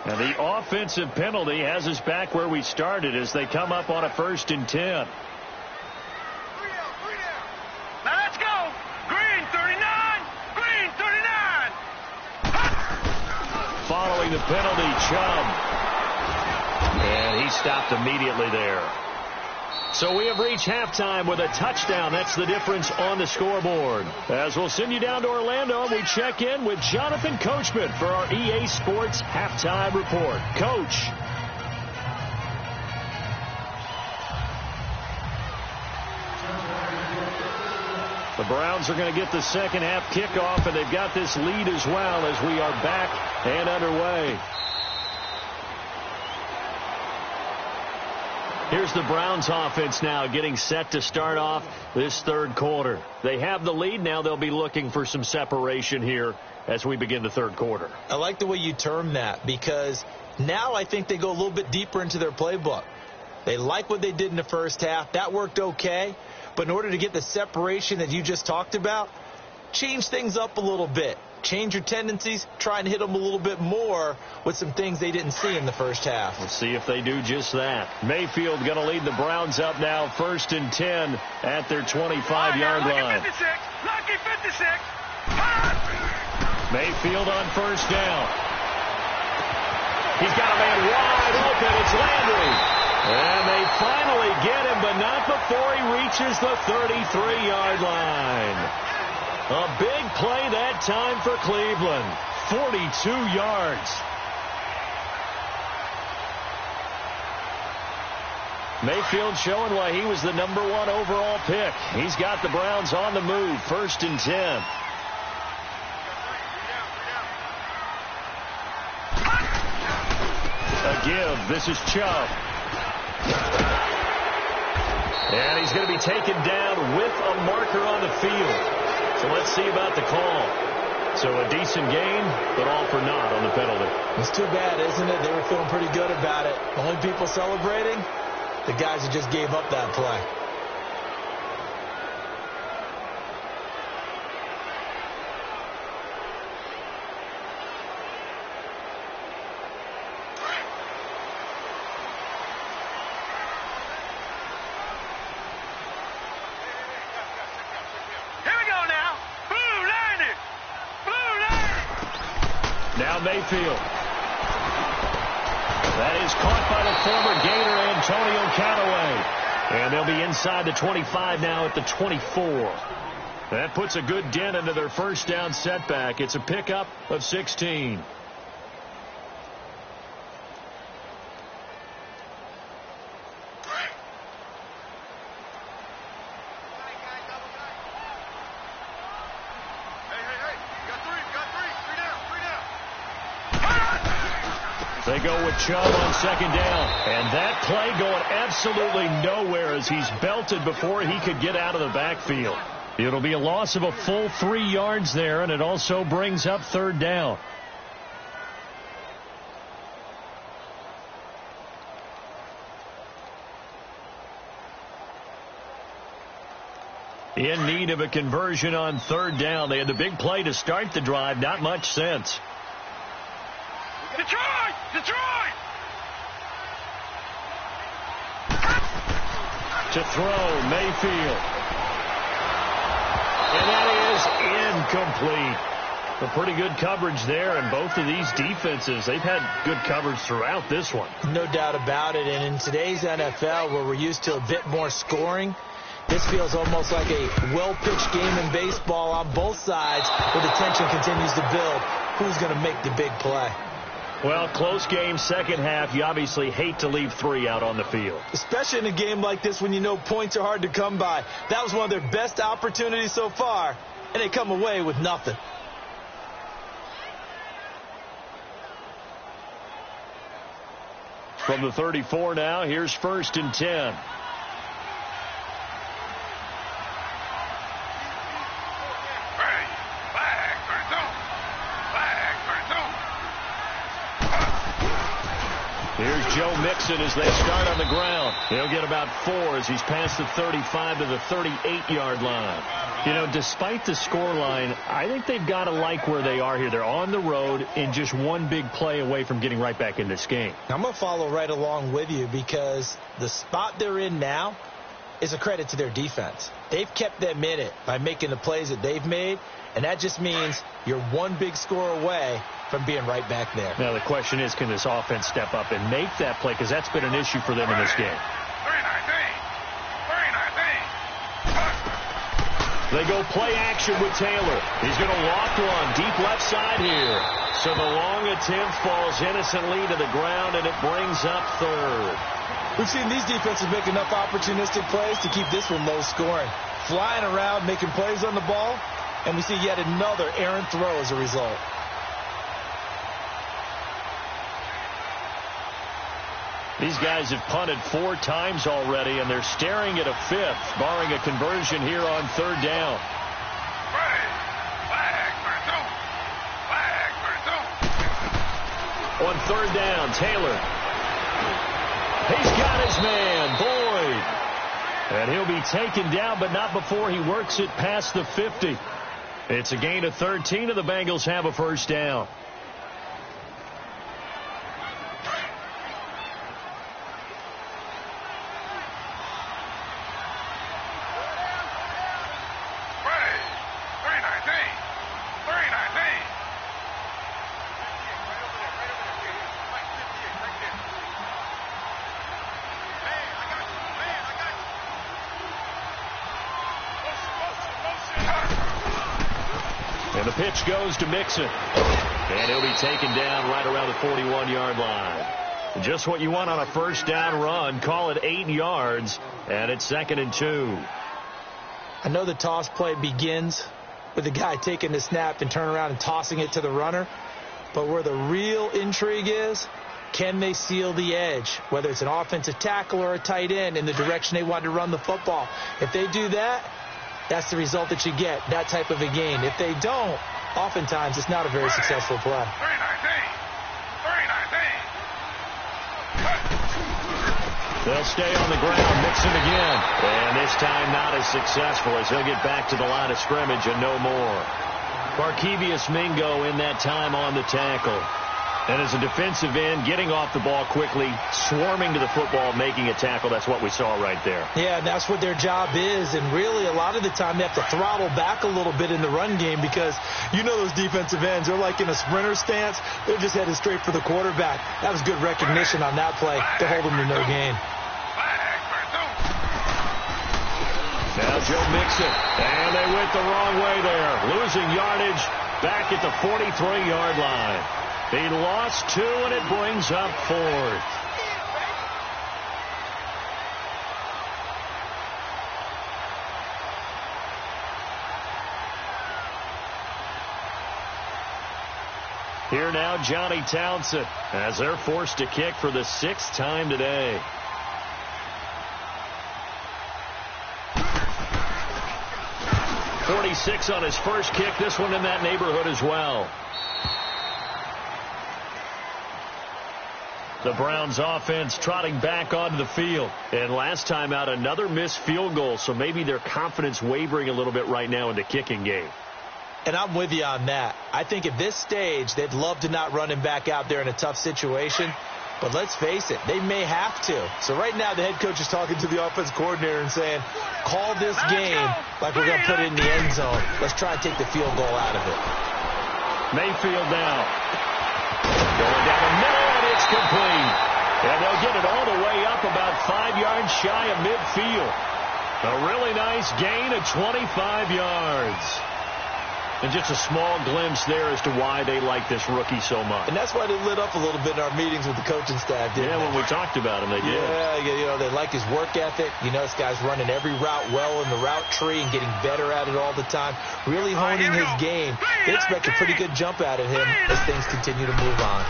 And the offensive penalty has us back where we started as they come up on a 1st and 10. Now let's go! Green 39! Green 39! Following the penalty, Chubb. And he stopped immediately there. So we have reached halftime with a touchdown. That's the difference on the scoreboard. As we'll send you down to Orlando, we check in with Jonathan Coachman for our EA Sports Halftime Report. Coach. The Browns are going to get the second half kickoff, and they've got this lead as well as we are back and underway. Here's the Browns offense now getting set to start off this third quarter. They have the lead. Now they'll be looking for some separation here as we begin the third quarter. I like the way you term that, because now I think they go a little bit deeper into their playbook. They like what they did in the first half. That worked okay. But in order to get the separation that you just talked about, change things up a little bit. Change your tendencies, try and hit them a little bit more with some things they didn't see in the first half. We'll see if they do just that. Mayfield going to lead the Browns up now, 1st and 10 at their 25-yard line. Lucky 56. Mayfield on first down. He's got a man wide open. It's Landry. And they finally get him, but not before he reaches the 33-yard line. A big play that time for Cleveland. 42 yards. Mayfield showing why he was the #1 overall pick. He's got the Browns on the move. 1st and 10. A give. This is Chubb. And he's going to be taken down with a marker on the field. So let's see about the call. So a decent game, but all for naught on the penalty. It's too bad, isn't it? They were feeling pretty good about it. The only people celebrating, the guys who just gave up that play. Now Mayfield. That is caught by the former Gator Antonio Callaway. And they'll be inside the 25 now at the 24. That puts a good dent into their first down setback. It's a pickup of 16. They go with Chubb on second down. And that play going absolutely nowhere as he's belted before he could get out of the backfield. It'll be a loss of a full 3 yards there, and it also brings up third down. In need of a conversion on third down. They had the big play to start the drive. Not much sense. Detroit! Detroit! To throw, Mayfield. And that is incomplete. A pretty good coverage there, and both of these defenses, they've had good coverage throughout this one. No doubt about it, and in today's NFL, where we're used to a bit more scoring, this feels almost like a well-pitched game in baseball on both sides, where the tension continues to build. Who's going to make the big play? Well, close game, second half. You obviously hate to leave 3 out on the field. Especially in a game like this when you know points are hard to come by. That was one of their best opportunities so far, and they come away with nothing. From the 34 now, here's 1st and 10. Here's Joe Mixon as they start on the ground. He'll get about 4 as he's past the 35 to the 38-yard line. You know, despite the scoreline, I think they've got to like where they are here. They're on the road and just one big play away from getting right back in this game. I'm going to follow right along with you because the spot they're in now is a credit to their defense. They've kept them in it by making the plays that they've made, and that just means you're one big score away from being right back there. Now the question is, can this offense step up and make that play? Because that's been an issue for them in this game. They go play action with Taylor. He's going to loft one deep left side here. So the long attempt falls innocently to the ground, and it brings up third. We've seen these defenses make enough opportunistic plays to keep this one low scoring. Flying around, making plays on the ball, and we see yet another errant throw as a result. These guys have punted 4 times already, and they're staring at a 5th, barring a conversion here on third down. On third down, Taylor. He's got his man, Boyd. And he'll be taken down, but not before he works it past the 50. It's a gain of 13, and the Bengals have a first down. And the pitch goes to Mixon. And he'll be taken down right around the 41-yard line. Just what you want on a first down run. Call it 8 yards, and it's 2nd and 2. I know the toss play begins with the guy taking the snap and turn around and tossing it to the runner. But where the real intrigue is, can they seal the edge, whether it's an offensive tackle or a tight end, in the direction they want to run the football? If they do that, that's the result that you get, that type of a game. If they don't, oftentimes it's not a very successful play. 319. They'll stay on the ground, mix it again. And this time not as successful as they'll get back to the line of scrimmage and no more. Barkevius Mingo in that time on the tackle. And as a defensive end, getting off the ball quickly, swarming to the football, making a tackle, that's what we saw right there. Yeah, and that's what their job is. And really, a lot of the time, they have to throttle back a little bit in the run game because you know those defensive ends, they're like in a sprinter stance. They're just headed straight for the quarterback. That was good recognition on that play to hold them to no gain. Now Joe Mixon, and they went the wrong way there. Losing yardage back at the 43-yard line. He lost 2, and it brings up 4th. Here now, Johnny Townsend, as they're forced to kick for the 6th time today. .46 on his first kick. This one in that neighborhood as well. The Browns offense trotting back onto the field. And last time out, another missed field goal, so maybe their confidence wavering a little bit right now in the kicking game. And I'm with you on that. I think at this stage, they'd love to not run him back out there in a tough situation. But let's face it, they may have to. So right now, the head coach is talking to the offense coordinator and saying, call this game like we're going to put it in the end zone. Let's try and take the field goal out of it. Mayfield now. Going down the middle, and it's complete. And they'll get it all the way up about 5 yards shy of midfield. A really nice gain of 25 yards. And just a small glimpse there as to why they like this rookie so much. And that's why they lit up a little bit in our meetings with the coaching staff, didn't they? When we talked about him, they did. Yeah, you know, they like his work ethic. You know, this guy's running every route well in the route tree and getting better at it all the time. Really honing his game. They expect a pretty good jump out of him as things continue to move on.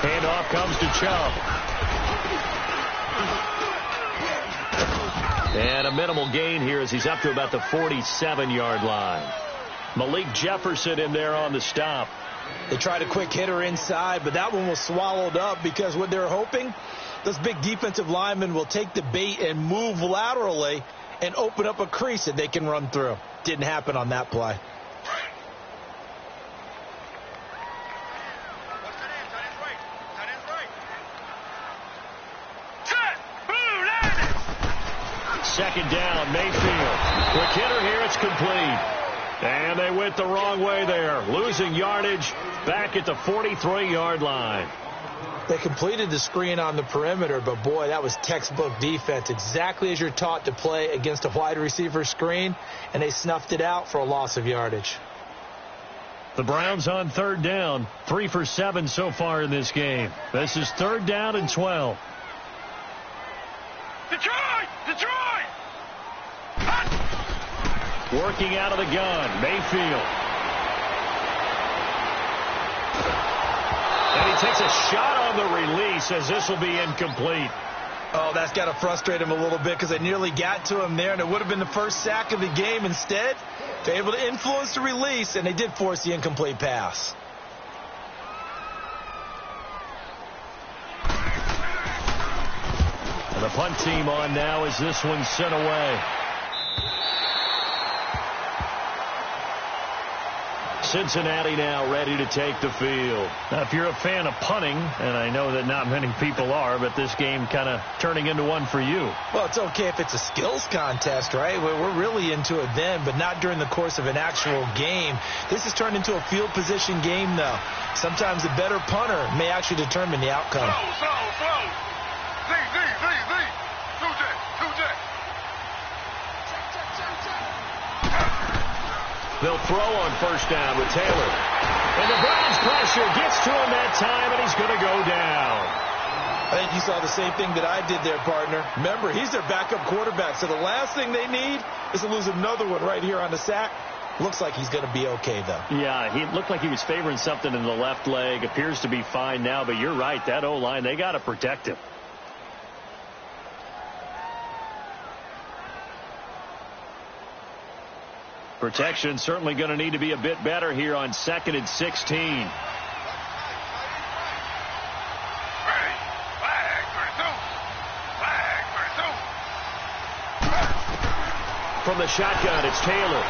Handoff comes to Chubb. And a minimal gain here as he's up to about the 47-yard line. Malik Jefferson in there on the stop. They tried a quick hitter inside, but that one was swallowed up because what they're hoping, those big defensive linemen will take the bait and move laterally and open up a crease that they can run through. Didn't happen on that play. Second down, Mayfield. Quick hitter here, it's complete. And they went the wrong way there. Losing yardage back at the 43-yard line. They completed the screen on the perimeter, but boy, that was textbook defense. Exactly as you're taught to play against a wide receiver screen, and they snuffed it out for a loss of yardage. The Browns on third down. 3 for 7 so far in this game. This is 3rd down and 12. Detroit! Working out of the gun, Mayfield. And he takes a shot on the release as this will be incomplete. Oh, that's got to frustrate him a little bit because they nearly got to him there, and it would have been the first sack of the game. Instead, they're able to influence the release, and they did force the incomplete pass. And the punt team on now as this one's sent away. Cincinnati now ready to take the field. Now, if you're a fan of punting, and I know that not many people are, but this game kind of turning into one for you. Well, it's okay if it's a skills contest, right? We're really into it then, but not during the course of an actual game. This has turned into a field position game, though. Sometimes a better punter may actually determine the outcome. Slow. They'll throw on first down with Taylor. And the Browns pressure gets to him that time, and he's going to go down. I think you saw the same thing that I did there, partner. Remember, he's their backup quarterback, so the last thing they need is to lose another one right here on the sack. Looks like he's going to be okay, though. Yeah, he looked like he was favoring something in the left leg. Appears to be fine now, but you're right. That O-line, they got to protect him. Protection certainly going to need to be a bit better here on 2nd and 16. From the shotgun, it's Taylor.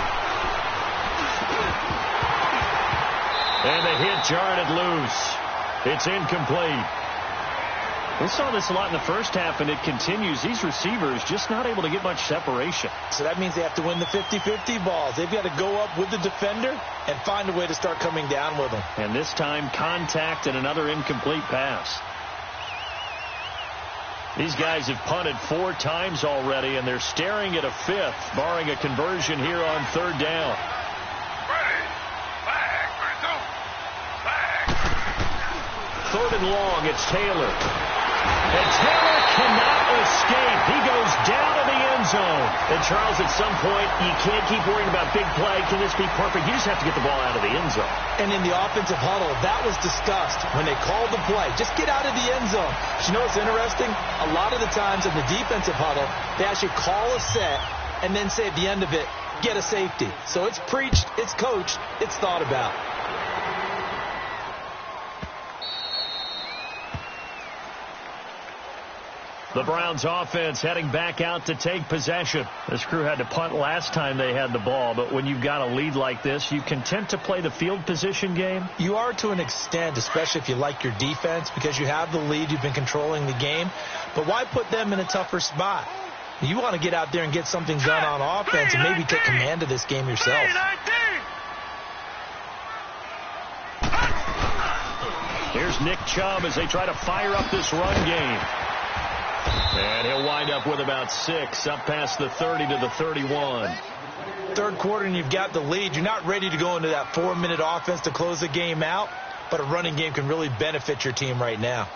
And the hit jarred loose. It's incomplete. We saw this a lot in the first half, and it continues. These receivers just not able to get much separation. So that means they have to win the 50-50 balls. They've got to go up with the defender and find a way to start coming down with them. And this time, contact and another incomplete pass. These guys have punted 4 times already, and they're staring at a 5th, barring a conversion here on 3rd down. Third and long, it's Taylor. And Taylor cannot escape. He goes down to the end zone. And, Charles, at some point, you can't keep worrying about big play. Can this be perfect? You just have to get the ball out of the end zone. And in the offensive huddle, that was discussed when they called the play. Just get out of the end zone. But you know what's interesting? A lot of the times in the defensive huddle, they actually call a set and then say at the end of it, get a safety. So it's preached, it's coached, it's thought about. The Browns offense heading back out to take possession. This crew had to punt last time they had the ball, but when you've got a lead like this, you content to play the field position game? You are to an extent, especially if you like your defense, because you have the lead, you've been controlling the game. But why put them in a tougher spot? You want to get out there and get something done on offense and maybe take command of this game yourself. Here's Nick Chubb as they try to fire up this run game. And he'll wind up with about 6 up past the 30 to the 31. Third quarter and you've got the lead. You're not ready to go into that 4-minute offense to close the game out, but a running game can really benefit your team right now.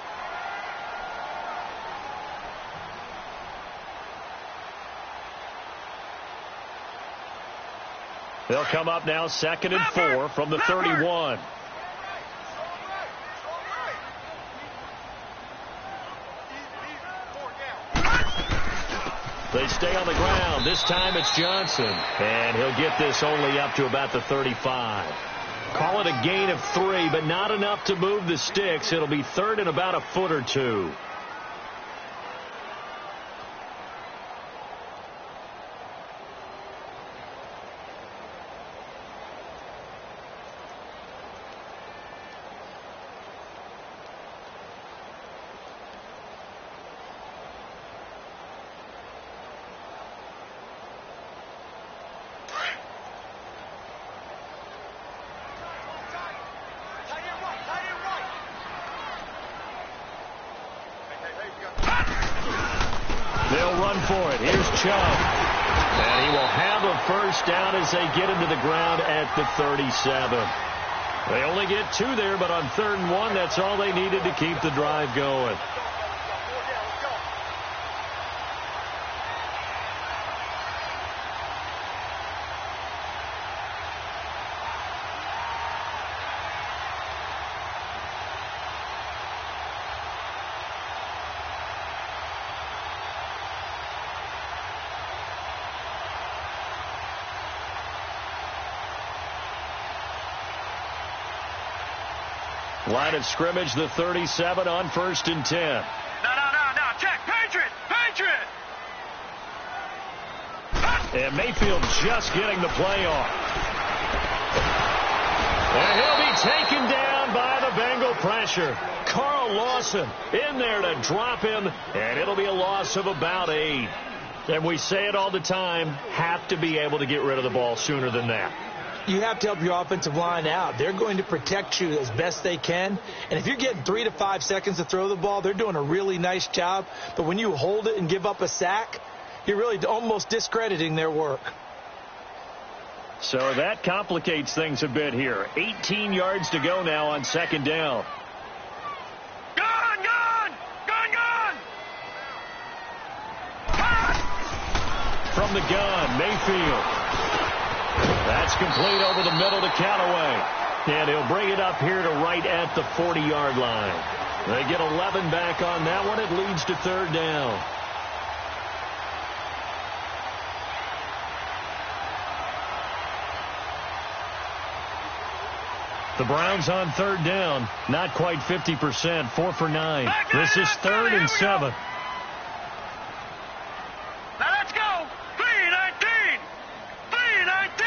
They'll come up now 2nd and 4 from the 31. They stay on the ground. This time it's Johnson. And he'll get this only up to about the 35. Call it a gain of 3, but not enough to move the sticks. It'll be 3rd and about a foot or 2. They'll run for it. Here's Chubb. And he will have a first down as they get into the ground at the 37. They only get 2 there, but on 3rd and 1, that's all they needed to keep the drive going. Line of scrimmage, the 37 on 1st and 10. No. Check. Patriot. And Mayfield just getting the play off. And he'll be taken down by the Bengal pressure. Carl Lawson in there to drop him, and it'll be a loss of about 8. And we say it all the time, have to be able to get rid of the ball sooner than that. You have to help your offensive line out. They're going to protect you as best they can. And if you're getting 3 to 5 seconds to throw the ball, they're doing a really nice job. But when you hold it and give up a sack, you're really almost discrediting their work. So that complicates things a bit here. 18 yards to go now on 2nd down. Gun! From the gun, Mayfield. That's complete over the middle to Callaway. And he'll bring it up here to right at the 40-yard line. They get 11 back on that one. It leads to 3rd down. The Browns on third down. Not quite 50%. 4 for 9. This is 3rd and 7. Now let's go. 3-19. 3-19.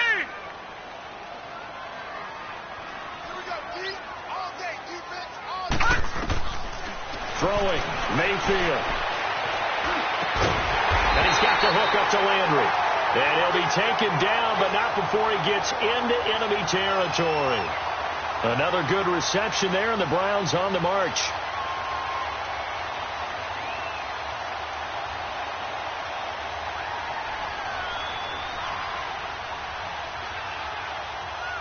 Here we go, D. All day, defense, all day. Throwing. Mayfield. And he's got the hook up to Landry. And he'll be taken down, but not before he gets into enemy territory. Another good reception there, and the Browns on the march.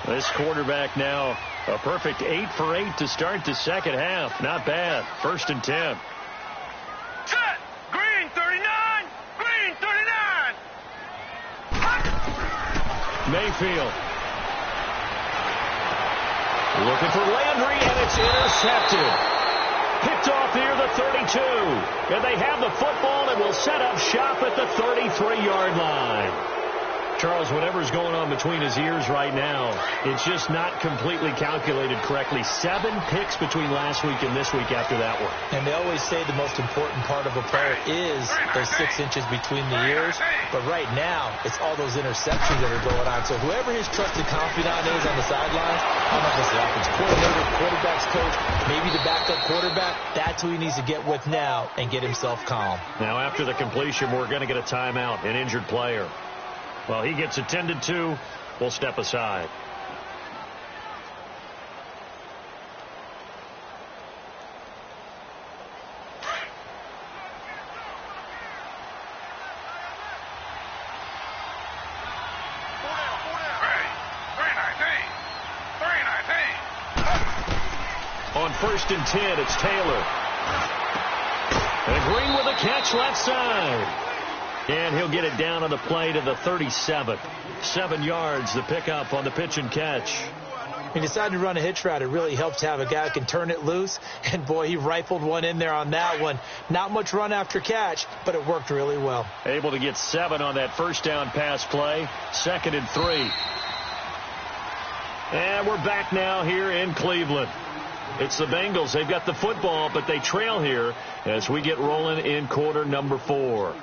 This quarterback now a perfect 8 for 8 to start the second half. Not bad. 1st and 10. Set. Green 39. Green 39. Mayfield. Looking for Landry, and it's intercepted. Picked off near the 32. And they have the football and will set up shop at the 33-yard line. Charles, whatever's going on between his ears right now, it's just not completely calculated correctly. 7 picks between last week and this week after that one. And they always say the most important part of a player is those 6 inches between the ears. But right now, it's all those interceptions that are going on. So whoever his trusted confidant is on the sidelines, I don't know if it's the offense coordinator, quarterback's coach, maybe the backup quarterback, that's who he needs to get with now and get himself calm. Now, after the completion, we're going to get a timeout, an injured player. Well, he gets attended to. We'll step aside. On 1st and 10, it's Taylor. And Green with a catch left side. And he'll get it down on the play to the 37. 7 yards, the pickup on the pitch and catch. He decided to run a hitch route. It really helps to have a guy who can turn it loose. And, boy, he rifled one in there on that one. Not much run after catch, but it worked really well. Able to get 7 on that first down pass play. 2nd and 3. And we're back now here in Cleveland. It's the Bengals. They've got the football, but they trail here as we get rolling in quarter number 4.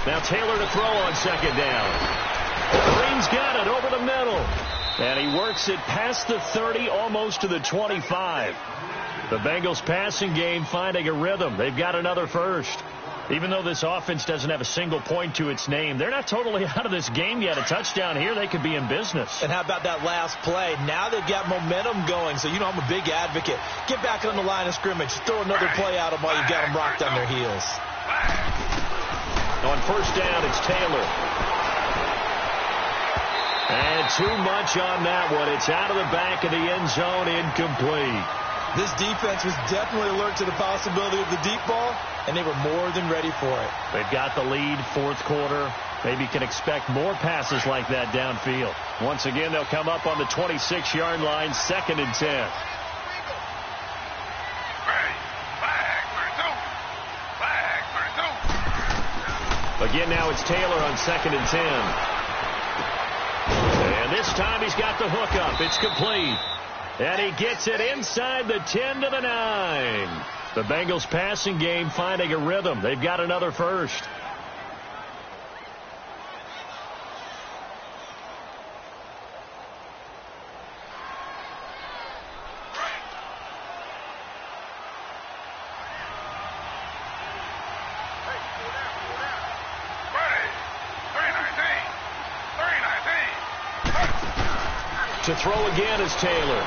Now Taylor to throw on 2nd down. Green's got it over the middle. And he works it past the 30, almost to the 25. The Bengals passing game finding a rhythm. They've got another first. Even though this offense doesn't have a single point to its name, they're not totally out of this game yet. A touchdown here, they could be in business. And how about that last play? Now they've got momentum going. So, you know, I'm a big advocate. Get back on the line of scrimmage. Throw another play at them while you've got them rocked on their heels. On 1st down, it's Taylor. And too much on that one. It's out of the back of the end zone, incomplete. This defense was definitely alert to the possibility of the deep ball, and they were more than ready for it. They've got the lead, 4th quarter. Maybe can expect more passes like that downfield. Once again, they'll come up on the 26-yard line, 2nd and 10. Again, now it's Taylor on 2nd and 10. And this time he's got the hook up. It's complete. And he gets it inside the 10 to the 9. The Bengals passing game finding a rhythm. They've got another first. To throw again is Taylor.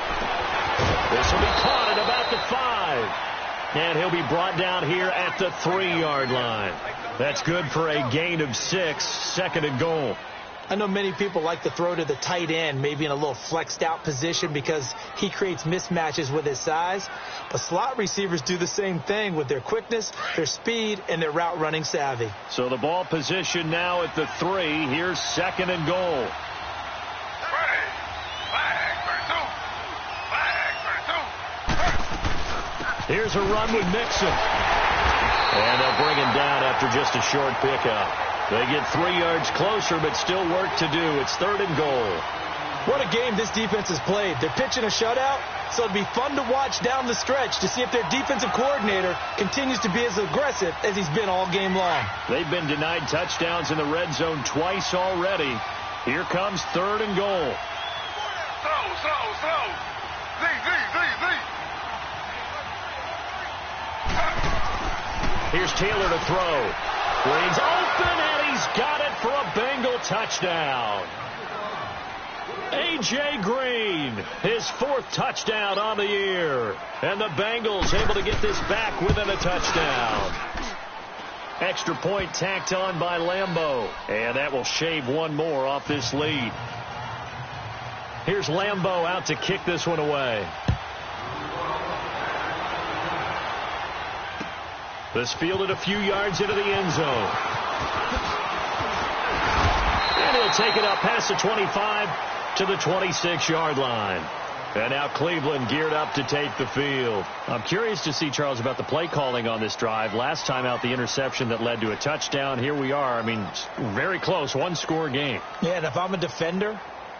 This will be caught at about the 5. And he'll be brought down here at the 3-yard line. That's good for a gain of 6, 2nd and goal. I know many people like to throw to the tight end, maybe in a little flexed out position because he creates mismatches with his size. But slot receivers do the same thing with their quickness, their speed, and their route running savvy. So the ball position now at the 3. Here's 2nd and goal. Here's a run with Mixon. And they'll bring him down after just a short pickup. They get 3 yards closer, but still work to do. It's 3rd and goal. What a game this defense has played. They're pitching a shutout, so it'll be fun to watch down the stretch to see if their defensive coordinator continues to be as aggressive as he's been all game long. They've been denied touchdowns in the red zone twice already. Here comes 3rd and goal. Throw. Here's Taylor to throw. Green's open, and he's got it for a Bengal touchdown. A.J. Green, his 4th touchdown on the year. And the Bengals able to get this back within a touchdown. Extra point tacked on by Lambeau. And that will shave one more off this lead. Here's Lambeau out to kick this one away. This fielded a few yards into the end zone. And he'll take it up past the 25 to the 26-yard line. And now Cleveland geared up to take the field. I'm curious to see, Charles, about the play calling on this drive. Last time out, the interception that led to a touchdown. Here we are. I mean, very close, one-score game. Yeah, and if I'm a defender,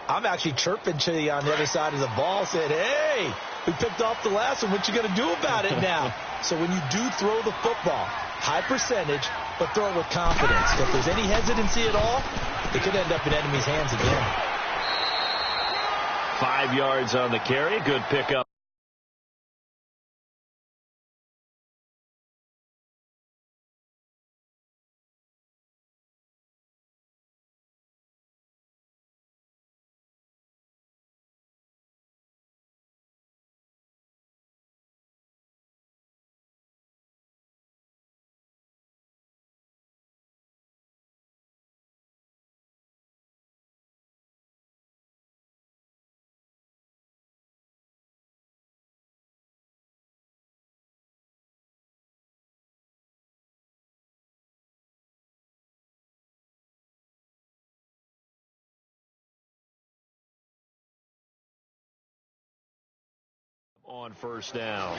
I'm actually chirping to you on the other side of the ball, saying, hey, we picked off the last one. What you going to do about it now? So when you do throw the football, high percentage, but throw it with confidence. If there's any hesitancy at all, it could end up in enemy's hands again. 5 yards on the carry. Good pickup. On first down.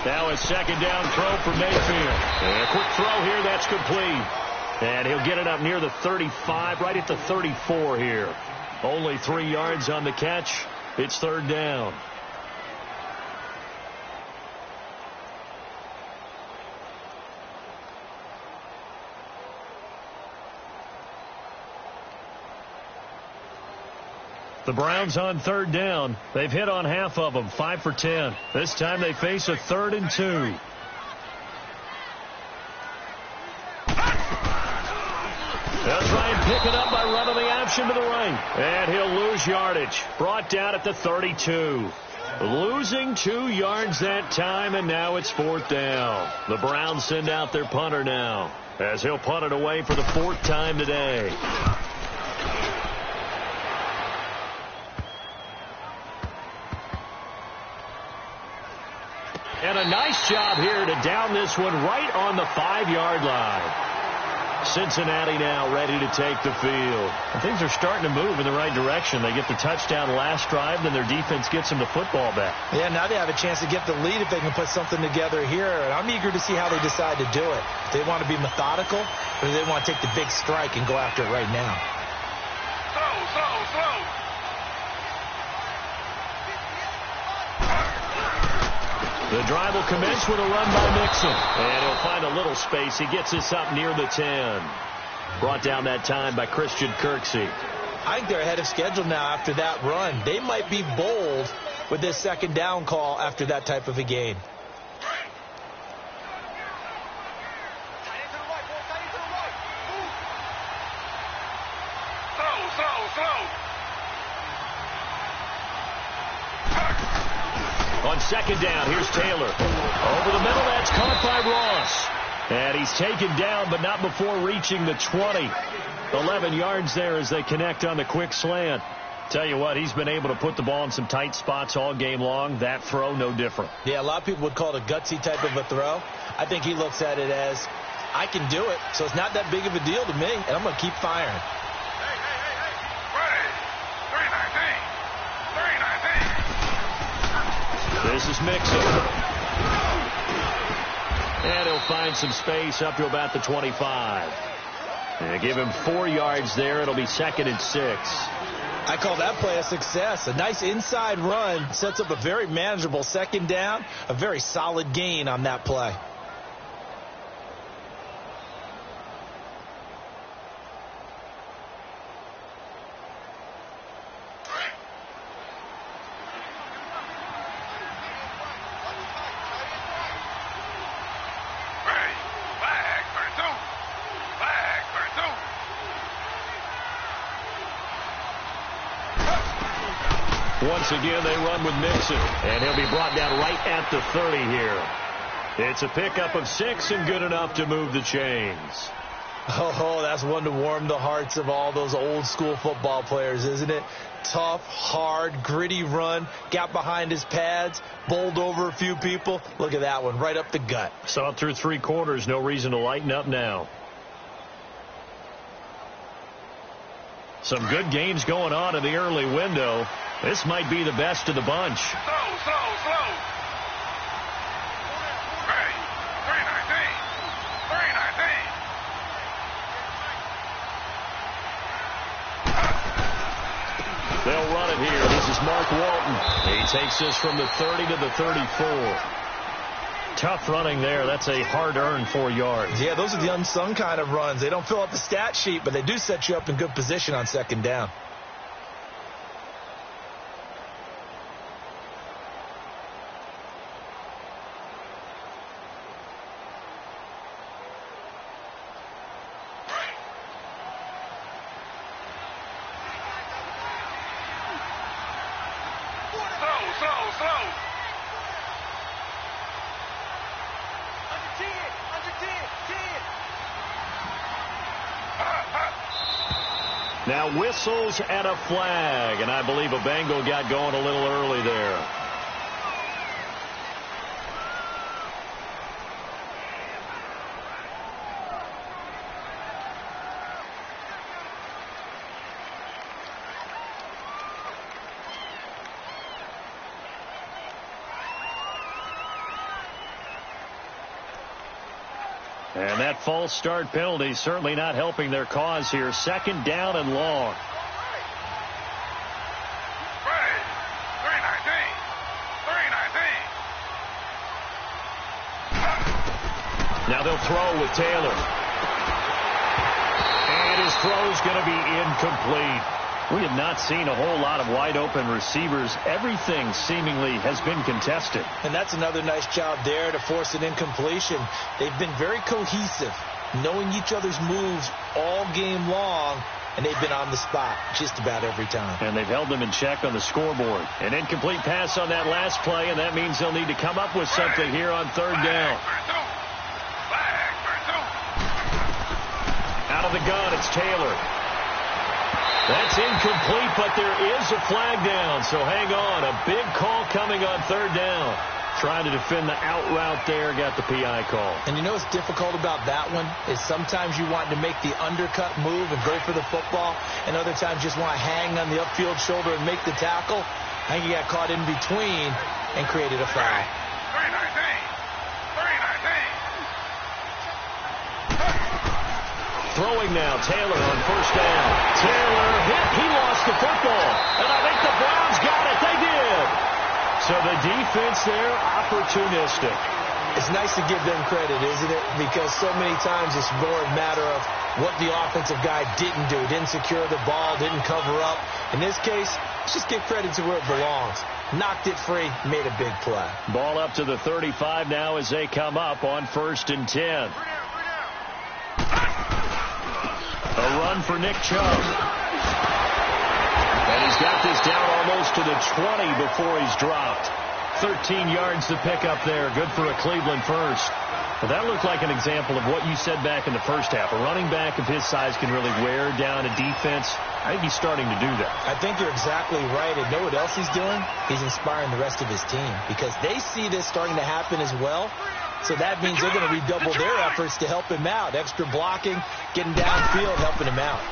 Now a 2nd down throw for Mayfield. And a quick throw here, that's complete. And he'll get it up near the 35, right at the 34 here. Only 3 yards on the catch. It's 3rd down. The Browns on 3rd down. They've hit on half of them, 5 for 10. This time they face a 3rd and 2. They'll try and pick it up by running the option to the right. And he'll lose yardage. Brought down at the 32. Losing 2 yards that time, and now it's 4th down. The Browns send out their punter now, as he'll punt it away for the 4th time today. And a nice job here to down this one right on the 5-yard line. Cincinnati now ready to take the field. And things are starting to move in the right direction. They get the touchdown last drive, then their defense gets them the football back. Yeah, now they have a chance to get the lead if they can put something together here. And I'm eager to see how they decide to do it. Do they want to be methodical, or do they want to take the big strike and go after it right now? Throw. The drive will commence with a run by Mixon. And he'll find a little space. He gets this up near the 10. Brought down that time by Christian Kirksey. I think they're ahead of schedule now after that run. They might be bold with this 2nd down call after that type of a game. On 2nd down, here's Taylor. Over the middle, that's caught by Ross. And he's taken down, but not before reaching the 20. 11 yards there as they connect on the quick slant. Tell you what, he's been able to put the ball in some tight spots all game long. That throw, no different. Yeah, a lot of people would call it a gutsy type of a throw. I think he looks at it as, I can do it, so it's not that big of a deal to me, and I'm going to keep firing. This is Mixon. And he'll find some space up to about the 25. And give him 4 yards there. It'll be 2nd and 6. I call that play a success. A nice inside run sets up a very manageable 2nd down. A very solid gain on that play. Once again, they run with Mixon, and he'll be brought down right at the 30 here. It's a pickup of 6 and good enough to move the chains. Oh, that's one to warm the hearts of all those old school football players, isn't it? Tough, hard, gritty run, got behind his pads, bowled over a few people. Look at that one, right up the gut. Saw it through 3 quarters, no reason to lighten up now. Some good games going on in the early window. This might be the best of the bunch. Slow. 319. They'll run it here. This is Mark Walton. He takes this from the 30 to the 34. Tough running there. That's a hard-earned 4 yards. Yeah, those are the unsung kind of runs. They don't fill up the stat sheet, but they do set you up in good position on 2nd down. Slow. Now whistles and a flag, and I believe a Bengal got going a little early there. And that false start penalty certainly not helping their cause here. 2nd down and long. Ready. 319. Now they'll throw with Taylor. And his throw's going to be incomplete. We have not seen a whole lot of wide-open receivers. Everything seemingly has been contested. And that's another nice job there to force an incompletion. They've been very cohesive, knowing each other's moves all game long, and they've been on the spot just about every time. And they've held them in check on the scoreboard. An incomplete pass on that last play, and that means they'll need to come up with something here on 3rd down. Out of the gun, it's Taylor. That's incomplete, but there is a flag down, so hang on. A big call coming on 3rd down. Trying to defend the out route there, got the PI call. And you know what's difficult about that one is sometimes you want to make the undercut move and go for the football, and other times just want to hang on the upfield shoulder and make the tackle. I think he got caught in between and created a foul. 319. Throwing now, Taylor on 1st down. Taylor hit, he lost the football. And I think the Browns got it, they did. So the defense there, opportunistic. It's nice to give them credit, isn't it? Because so many times it's more a matter of what the offensive guy didn't do. Didn't secure the ball, didn't cover up. In this case, let's just give credit to where it belongs. Knocked it free, made a big play. Ball up to the 35 now as they come up on 1st and 10. A run for Nick Chubb. And he's got this down almost to the 20 before he's dropped. 13 yards to pick up there. Good for a Cleveland first. Well, that looked like an example of what you said back in the first half. A running back of his size can really wear down a defense. I think he's starting to do that. I think you're exactly right. And know what else he's doing? He's inspiring the rest of his team because they see this starting to happen as well. So that means they're going to redouble their efforts to help him out. Extra blocking, getting downfield, helping him out.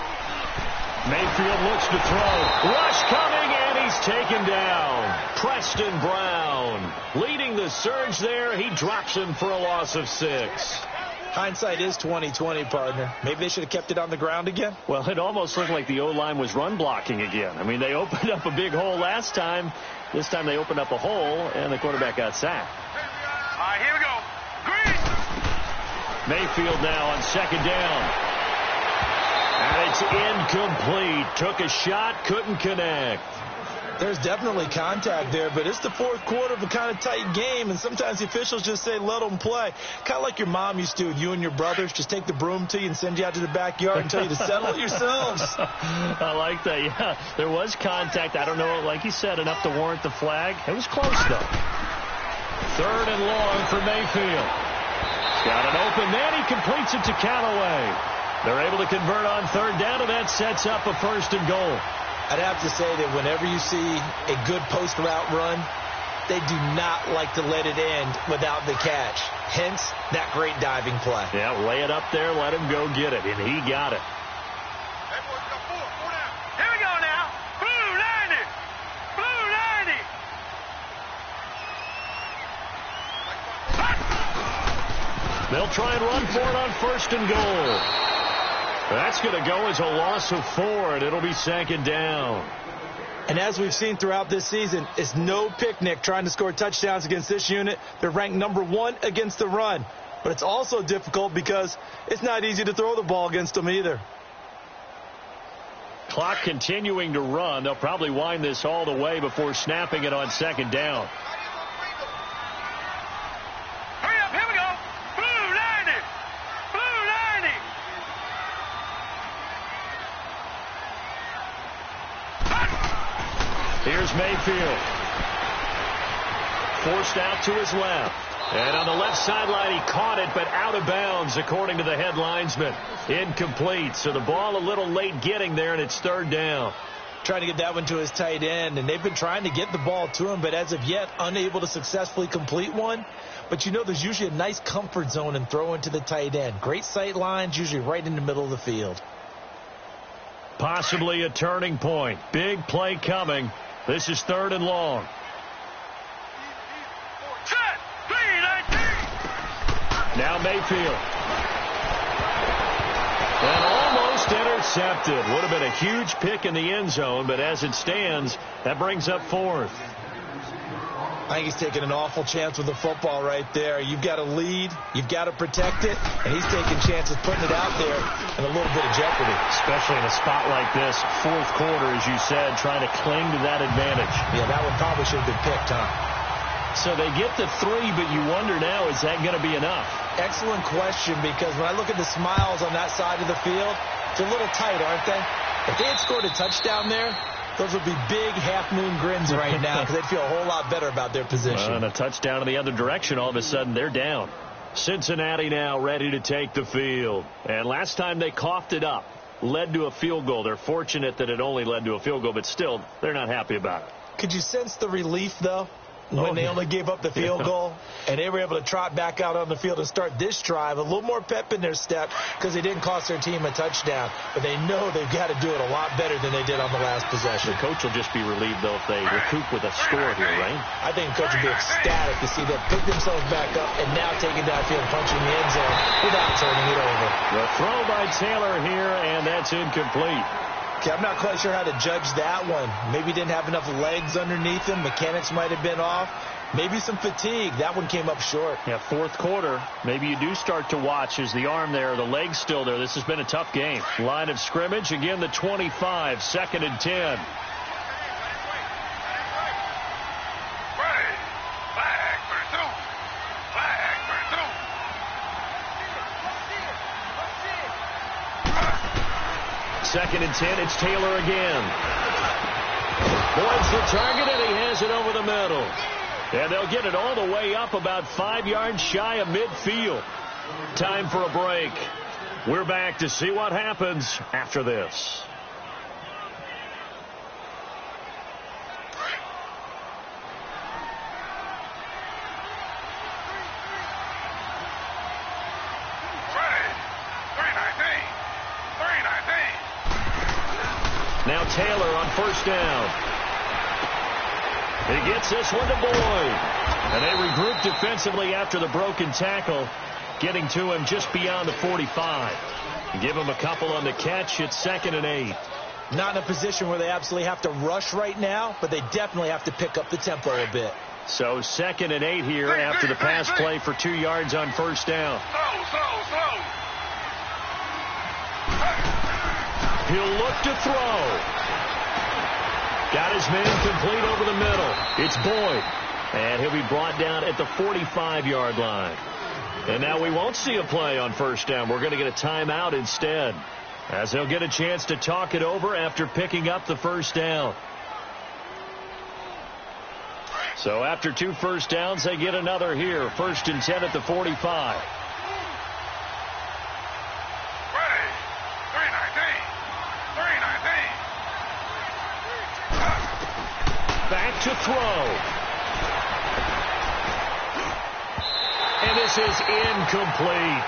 Mayfield looks to throw. Rush coming, and he's taken down. Preston Brown leading the surge there. He drops him for a loss of 6. Hindsight is 20/20, partner. Maybe they should have kept it on the ground again. Well, it almost looked like the O-line was run blocking again. I mean, they opened up a big hole last time. This time they opened up a hole, and the quarterback got sacked. All right, here we go. Green. Mayfield now on second down. And it's incomplete. Took a shot, couldn't connect. There's definitely contact there, but it's the fourth quarter of a kind of tight game, and sometimes the officials just say, let them play. Kind of like your mom used to with you and your brothers. Just take the broom to you and send you out to the backyard and tell you to settle it yourselves. I like that, yeah. There was contact. I don't know, like you said, enough to warrant the flag. It was close, though. 3rd and long for Mayfield. He's got an open man. He completes it to Callaway. They're able to convert on 3rd down, and that sets up a 1st and goal. I'd have to say that whenever you see a good post route run, they do not like to let it end without the catch. Hence, that great diving play. Yeah, lay it up there, let him go get it, and he got it. Hey, boys, got 4 down. Here we go now. Blue 90. Blue 90. They'll try and run for it on 1st and goal. That's going to go as a loss of 4, and it'll be 2nd down. And as we've seen throughout this season, it's no picnic trying to score touchdowns against this unit. They're ranked number 1 against the run. But it's also difficult because it's not easy to throw the ball against them either. Clock continuing to run. They'll probably wind this all the way before snapping it on 2nd down. Here's Mayfield. Forced out to his left. And on the left sideline, he caught it, but out of bounds, according to the head linesman. Incomplete. So the ball a little late getting there, and it's 3rd down. Trying to get that one to his tight end, and they've been trying to get the ball to him, but as of yet, unable to successfully complete one. But you know there's usually a nice comfort zone in throwing to the tight end. Great sight lines, usually right in the middle of the field. Possibly a turning point. Big play coming. This is 3rd and long. Now Mayfield. And almost intercepted. Would have been a huge pick in the end zone, but as it stands, that brings up 4th. I think he's taking an awful chance with the football right there. You've got to lead. You've got to protect it. And he's taking chances putting it out there in a little bit of jeopardy. Especially in a spot like this, 4th quarter, as you said, trying to cling to that advantage. Yeah, that one probably should have been picked, huh? So they get the 3, but you wonder now, is that going to be enough? Excellent question, because when I look at the smiles on that side of the field, they're a little tight, aren't they? If they had scored a touchdown there, those would be big half-moon grins right now because they'd feel a whole lot better about their position. And a touchdown in the other direction, all of a sudden they're down. Cincinnati now ready to take the field. And last time they coughed it up, led to a field goal. They're fortunate that it only led to a field goal, but still, they're not happy about it. Could you sense the relief, though? When they only gave up the field goal, and they were able to trot back out on the field and start this drive. A little more pep in their step because they didn't cost their team a touchdown. But they know they've got to do it a lot better than they did on the last possession. The coach will just be relieved, though, if they recoup with a score here, right? I think the coach will be ecstatic to see them pick themselves back up and now taking downfield, punching the end zone without turning it over. The throw by Taylor here, and that's incomplete. Okay, I'm not quite sure how to judge that one. Maybe didn't have enough legs underneath him. Mechanics might have been off. Maybe some fatigue. That one came up short. Yeah, 4th quarter. Maybe you do start to watch as the arm there, the leg's still there. This has been a tough game. Line of scrimmage, again the 25, 2nd and 10. Second and 10, it's Taylor again. Boyd's the target, and he has it over the middle. And they'll get it all the way up about 5 yards shy of midfield. Time for a break. We're back to see what happens after this. Now Taylor on first down. He gets this one to Boyd. And they regroup defensively after the broken tackle, getting to him just beyond the 45. Give him a couple on the catch. It's 2nd and 8. Not in a position where they absolutely have to rush right now, but they definitely have to pick up the tempo a bit. So 2nd and 8 here after the pass play for 2 yards on first down. Slow. He'll look to throw. Got his man complete over the middle. It's Boyd. And he'll be brought down at the 45-yard line. And now we won't see a play on first down. We're going to get a timeout instead, as they'll get a chance to talk it over after picking up the first down. So after 2 first downs, they get another here. 1st and 10 at the 45. Back to throw. And this is incomplete.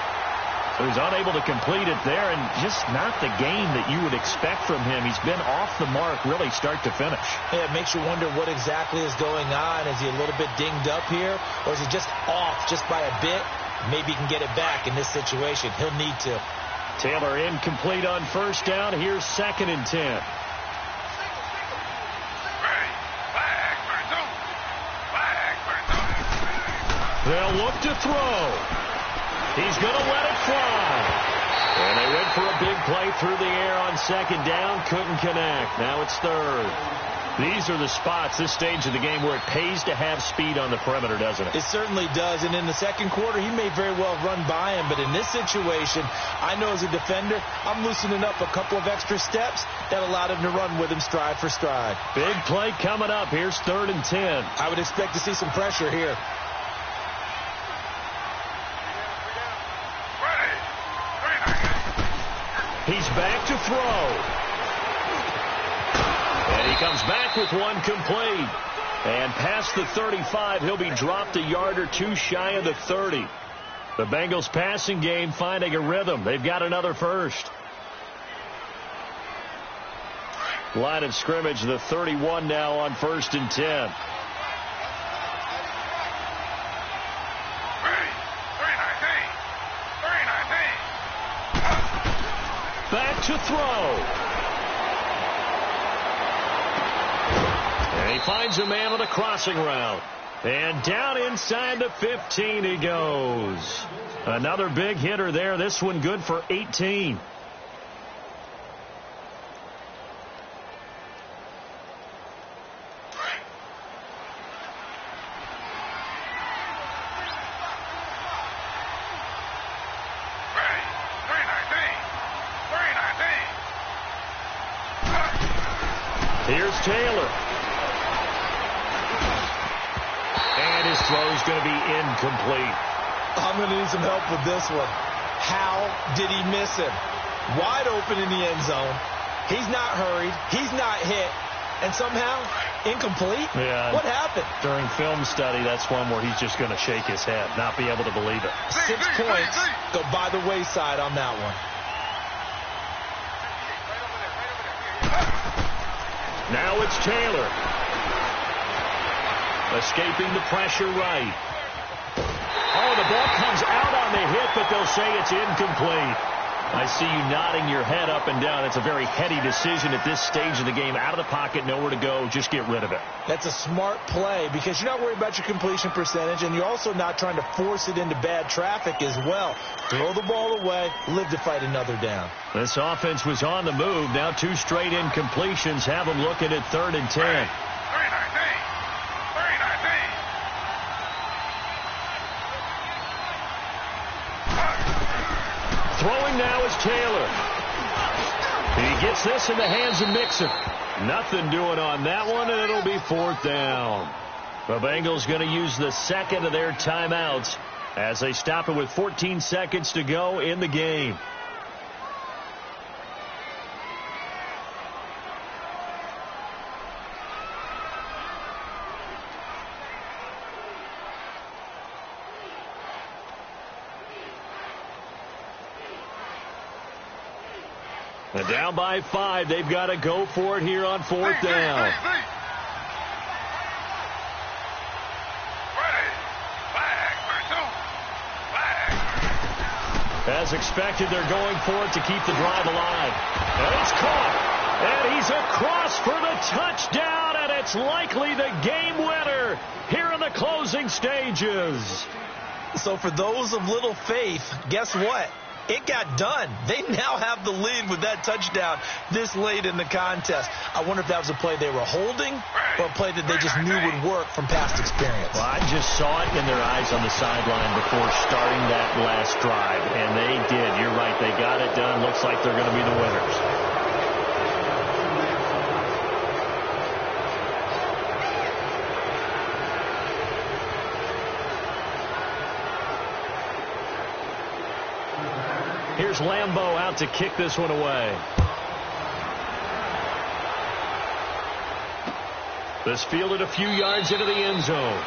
So he's unable to complete it there, and just not the game that you would expect from him. He's been off the mark really start to finish. Yeah, it makes you wonder what exactly is going on. Is he a little bit dinged up here, or is he just off just by a bit? Maybe he can get it back in this situation. He'll need to. Taylor incomplete on first down. Here's 2nd and 10. They'll look to throw. He's going to let it fly. And they went for a big play through the air on 2nd down. Couldn't connect. Now it's 3rd. These are the spots, this stage of the game, where it pays to have speed on the perimeter, doesn't it? It certainly does. And in the second quarter, he may very well run by him. But in this situation, I know as a defender, I'm loosening up a couple of extra steps that allowed him to run with him stride for stride. Big play coming up. Here's 3rd and 10. I would expect to see some pressure here. He's back to throw. And he comes back with one complete. And past the 35, he'll be dropped a yard or 2 shy of the 30. The Bengals passing game finding a rhythm. They've got another first. Line of scrimmage, the 31 now on 1st and 10. Back to throw. And he finds a man on a crossing route. And down inside the 15 he goes. Another big hitter there. This one good for 18. Here's Taylor. And his throw is going to be incomplete. I'm going to need some help with this one. How did he miss him? Wide open in the end zone. He's not hurried. He's not hit. And somehow, incomplete? Yeah. What happened? During film study, that's one where he's just going to shake his head, not be able to believe it. 6 points go by the wayside on that one. Now it's Taylor. Escaping the pressure right. Oh, the ball comes out on the hit, but they'll say it's incomplete. I see you nodding your head up and down. It's a very heady decision at this stage of the game. Out of the pocket, nowhere to go. Just get rid of it. That's a smart play because you're not worried about your completion percentage, and you're also not trying to force it into bad traffic as well. Throw the ball away, live to fight another down. This offense was on the move. Now 2 straight incompletions have them looking at 3rd and 10. Throwing now is Taylor. He gets this in the hands of Mixon. Nothing doing on that one, and it'll be 4th down. The Bengals going to use the second of their timeouts as they stop it with 14 seconds to go in the game. And down by 5, they've got to go for it here on 4th down. As expected, they're going for it to keep the drive alive. And it's caught. And he's across for the touchdown, and it's likely the game winner here in the closing stages. So for those of little faith, guess what? It got done. They now have the lead with that touchdown this late in the contest. I wonder if that was a play they were holding or a play that they just knew would work from past experience. Well, I just saw it in their eyes on the sideline before starting that last drive, and they did. You're right. They got it done. Looks like they're going to be the winners. Here's Lambeau out to kick this one away. This fielded a few yards into the end zone.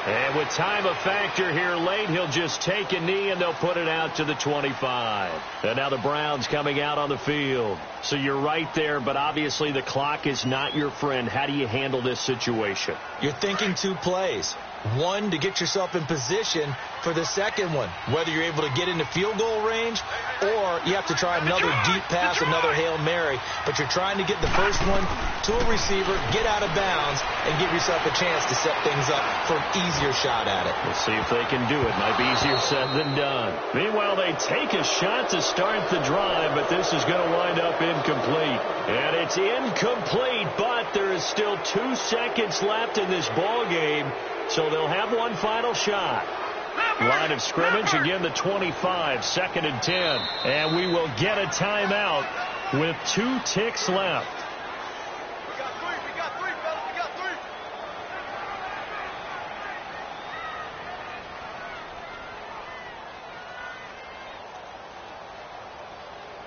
And with time a factor here late, he'll just take a knee and they'll put it out to the 25. And now the Browns coming out on the field. So you're right there, but obviously the clock is not your friend. How do you handle this situation? You're thinking 2 plays. One, to get yourself in position for the second one, whether you're able to get into field goal range or you have to try another deep pass, another Hail Mary. But you're trying to get the first one to a receiver, get out of bounds, and give yourself a chance to set things up for an easier shot at it. We'll see if they can do it. Might be easier said than done. Meanwhile, they take a shot to start the drive, but this is going to wind up incomplete. And it's incomplete, but there is still 2 seconds left in this ball game. So they'll have one final shot. Line of scrimmage, again, the 25, 2nd and 10. And we will get a timeout with 2 ticks left. We got 3, fellas, we got 3.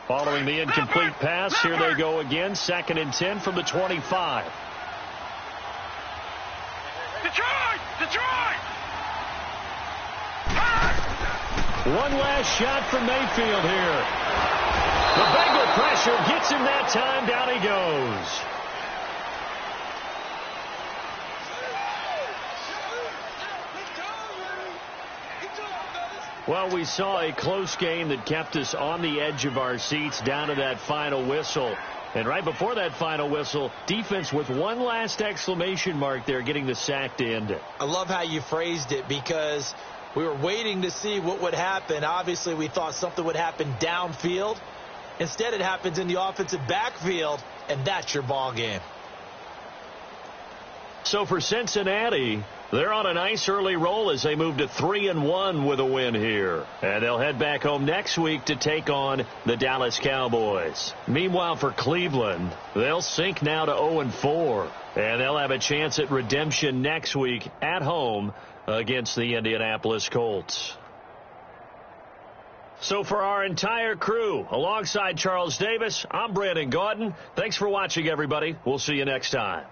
Following the incomplete pass, here they go again, 2nd and 10 from the 25. Detroit! One last shot from Mayfield here. The Bengal pressure gets him that time. Down he goes. Well, we saw a close game that kept us on the edge of our seats down to that final whistle. And right before that final whistle, defense with one last exclamation mark there, getting the sack to end it. I love how you phrased it because we were waiting to see what would happen. Obviously, we thought something would happen downfield. Instead, it happens in the offensive backfield, and that's your ball game. So for Cincinnati, they're on a nice early roll as they move to 3-1 with a win here. And they'll head back home next week to take on the Dallas Cowboys. Meanwhile, for Cleveland, they'll sink now to 0-4. And they'll have a chance at redemption next week at home against the Indianapolis Colts. So for our entire crew, alongside Charles Davis, I'm Brandon Gaudin. Thanks for watching, everybody. We'll see you next time.